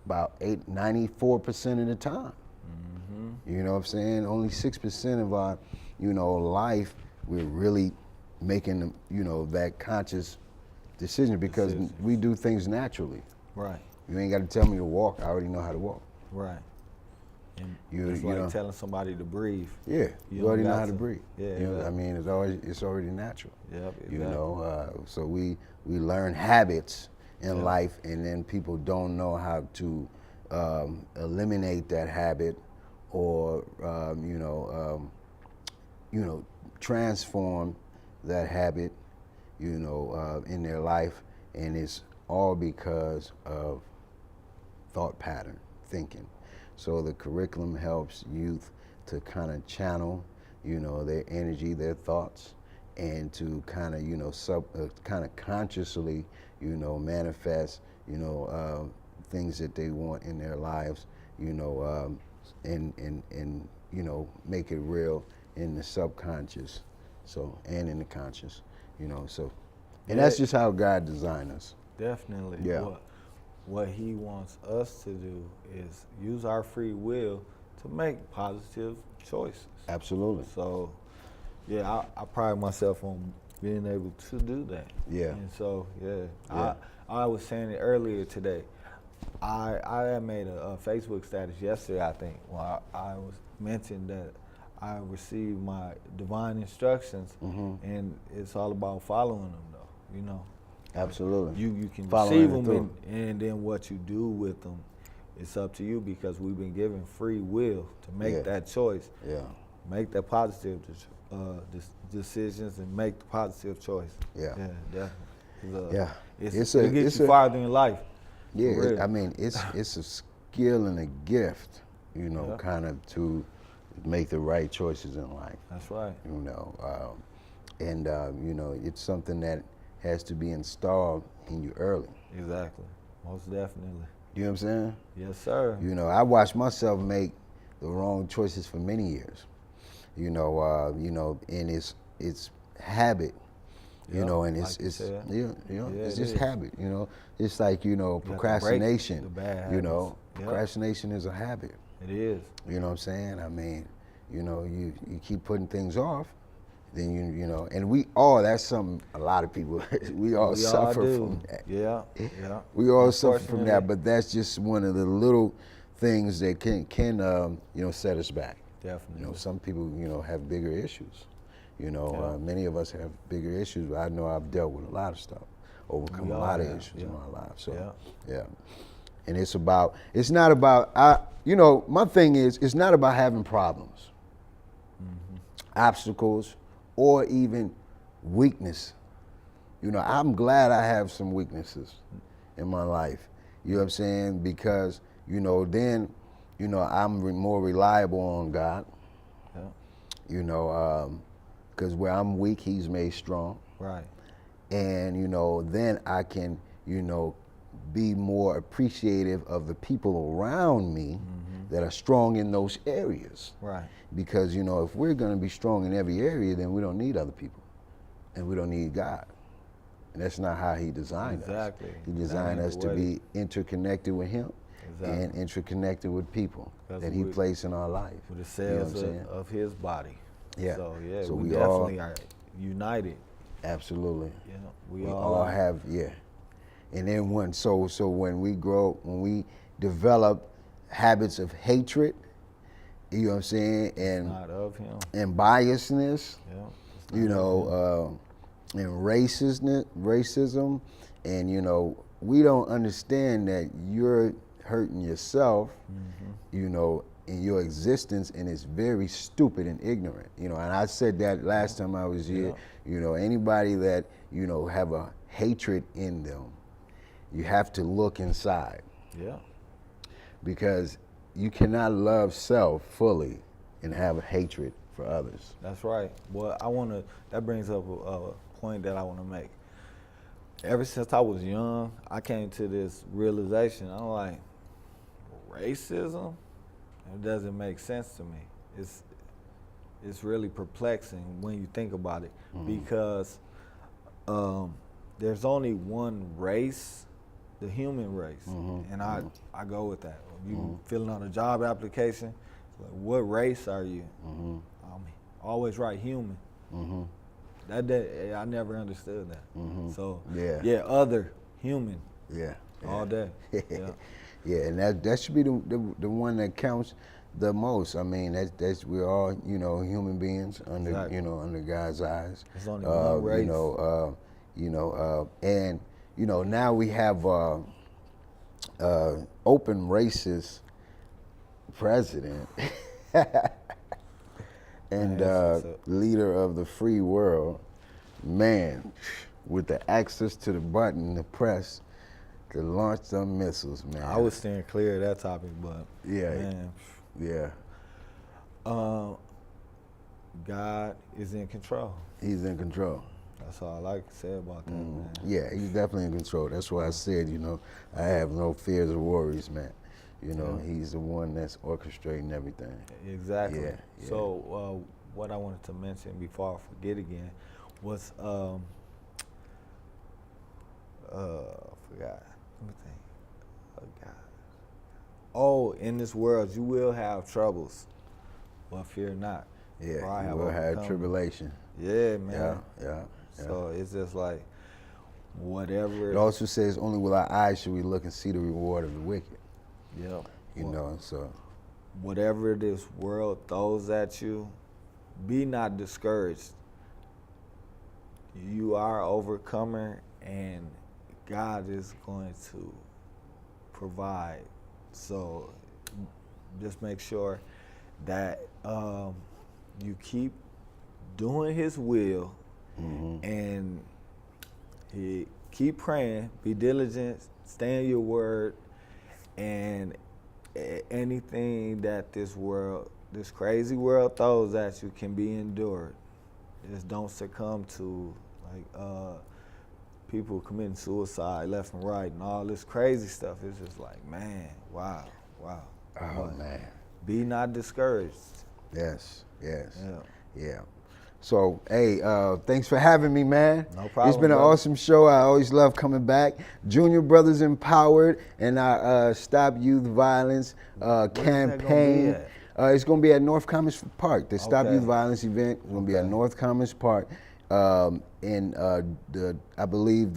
about 94% of the time. You know what I'm saying? Only 6% of our, life, we're really making, that conscious decision, because we do things naturally. Right. You ain't got to tell me to walk. I already know how to walk. Right. And You- it's you like know. telling somebody to breathe. Yeah, You you already don't know got how to to. breathe. Yeah, I mean, it's already natural. Yep. Exactly. So we learn habits in life, and then people don't know how to eliminate that habit, or transform that habit, in their life, and it's all because of thought pattern thinking. So the curriculum helps youth to kind of channel, their energy, their thoughts, and to kind of consciously, manifest, things that they want in their lives, and make it real in the subconscious, and in the conscious, and that's just how God designed us. Definitely. Yeah. What he wants us to do is use our free will to make positive choices. Absolutely. So, yeah, I pride myself on being able to do that. Yeah. And so, Yeah. I was saying it earlier today. I had made a Facebook status yesterday, I think, where I was mentioned that I received my divine instructions, and it's all about following them, though. Absolutely. You can Following receive it them, through. and then what you do with them, it's up to you, because we've been given free will to make that choice, Yeah. make that positive decisions, and make the positive choice. Yeah. Definitely. Yeah. It It's gets a- you farther in life. Yeah, For real. I mean, it's a skill and a gift, Yeah. kind of to make the right choices in life. That's right. It's something that has to be installed in you early. Exactly. Most definitely. You know what I'm saying? Yes, sir. I watched myself make the wrong choices for many years. And it's habit. Yeah, And like you said. it's it just is. habit. It's like to break procrastination. the bad habits. Yep. Procrastination is a habit. It is. You know what I'm saying? I mean, you keep putting things off, then that's something a lot of people we all suffer do. from that. Yeah. We all suffer from that, Unfortunately. but that's just one of the little things that can set us back. Definitely. Some people have bigger issues. Many of us have bigger issues, but I know I've dealt with a lot of stuff, overcome We a all lot of have, issues yeah. in my life. So Yeah. and it's not about my thing is, it's not about having problems, obstacles, or even weakness. I'm glad I have some weaknesses in my life. You know what I'm saying? Because then I'm more reliable on God. Yeah. Because where I'm weak, He's made strong. Right. And then I can be more appreciative of the people around me, that are strong in those areas. Right. Because, you know, if we're going to be strong in every area, then we don't need other people. And we don't need God. And that's not how he designed us. He designed us to be interconnected with him and interconnected with people that he placed in our life. With the cells of his body. Yeah. So, yeah, so we definitely are united. Absolutely. Yeah, we all have, And then when we grow, when we develop habits of hatred, you know what I'm saying, and not of him. And biasness, you know, and racism, and you know, we don't understand that you're hurting yourself, you know, in your existence, and it's very stupid and ignorant, you know. And I said that last time I was here. You know, anybody that, you know, have a hatred in them, you have to look inside. Yeah. Because you cannot love self fully and have a hatred for others. That's right. Well, that brings up a point that I want to make. Ever since I was young, I came to this realization. I'm like, racism? It doesn't make sense to me. It's really perplexing when you think about it, because there's only one race, the human race, and I go with that. You filling out a job application, like, what race are you? Always write human. I never understood that. So other human. All day. Yeah, and that should be the one that counts the most. I mean, that's we're all, you know, human beings under you know, under God's eyes. There's only one race. And you know, now we have open racist president and leader of the free world, man, with the access to the button, the press, to launch some missiles, man. I was staying clear of that topic, but man. God is in control. He's in control. That's all I like to say about that, man. Yeah, he's definitely in control. That's why I said, you know, I have no fears or worries, man. You know, he's the one that's orchestrating everything. Exactly. So what I wanted to mention before I forget again was, I forgot. Let me think. Oh, God. Oh, in this world you will have troubles, but fear not. Yeah, you will have tribulation. Yeah, man. Yeah. So it's just like, whatever. It also says, only with our eyes should we look and see the reward of the wicked. Yeah. You know, so. Whatever this world throws at you, be not discouraged. You are an overcomer, and God is going to provide. So just make sure that you keep doing his will, and keep praying, be diligent, stay in your word, and anything that this crazy world throws at you can be endured. Just don't succumb to people committing suicide left and right and all this crazy stuff. It's just like, man, wow. Oh, man. Be not discouraged. Yes. Yeah. So, hey, thanks for having me, man. No problem. It's been an awesome show. I always love coming back. Junior Brothers Empowered and our Stop Youth Violence campaign. It's going to be at North Commerce Park. The Stop Youth Violence event is going to be at North Commerce Park in I believe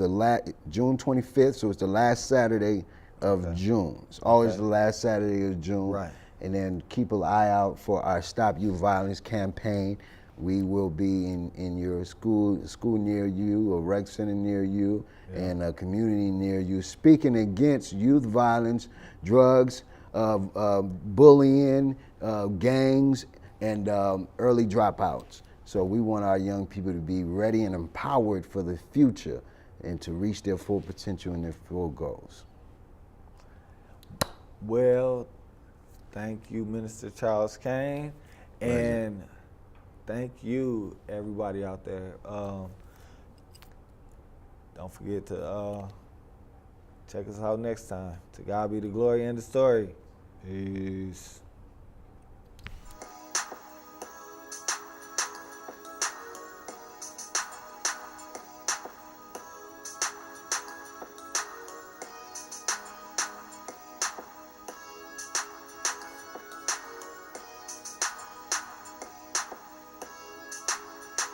June 25th. So it's the last Saturday of June. It's always the last Saturday of June. Right. And then keep an eye out for our Stop Youth Violence campaign. We will be in your school near you, a rec center near you, and a community near you, speaking against youth violence, drugs, bullying, gangs, and early dropouts. So we want our young people to be ready and empowered for the future and to reach their full potential and their full goals. Well, thank you, Minister Charles Kane. And thank you, everybody out there. Don't forget to check us out next time. To God be the glory and the story. Peace.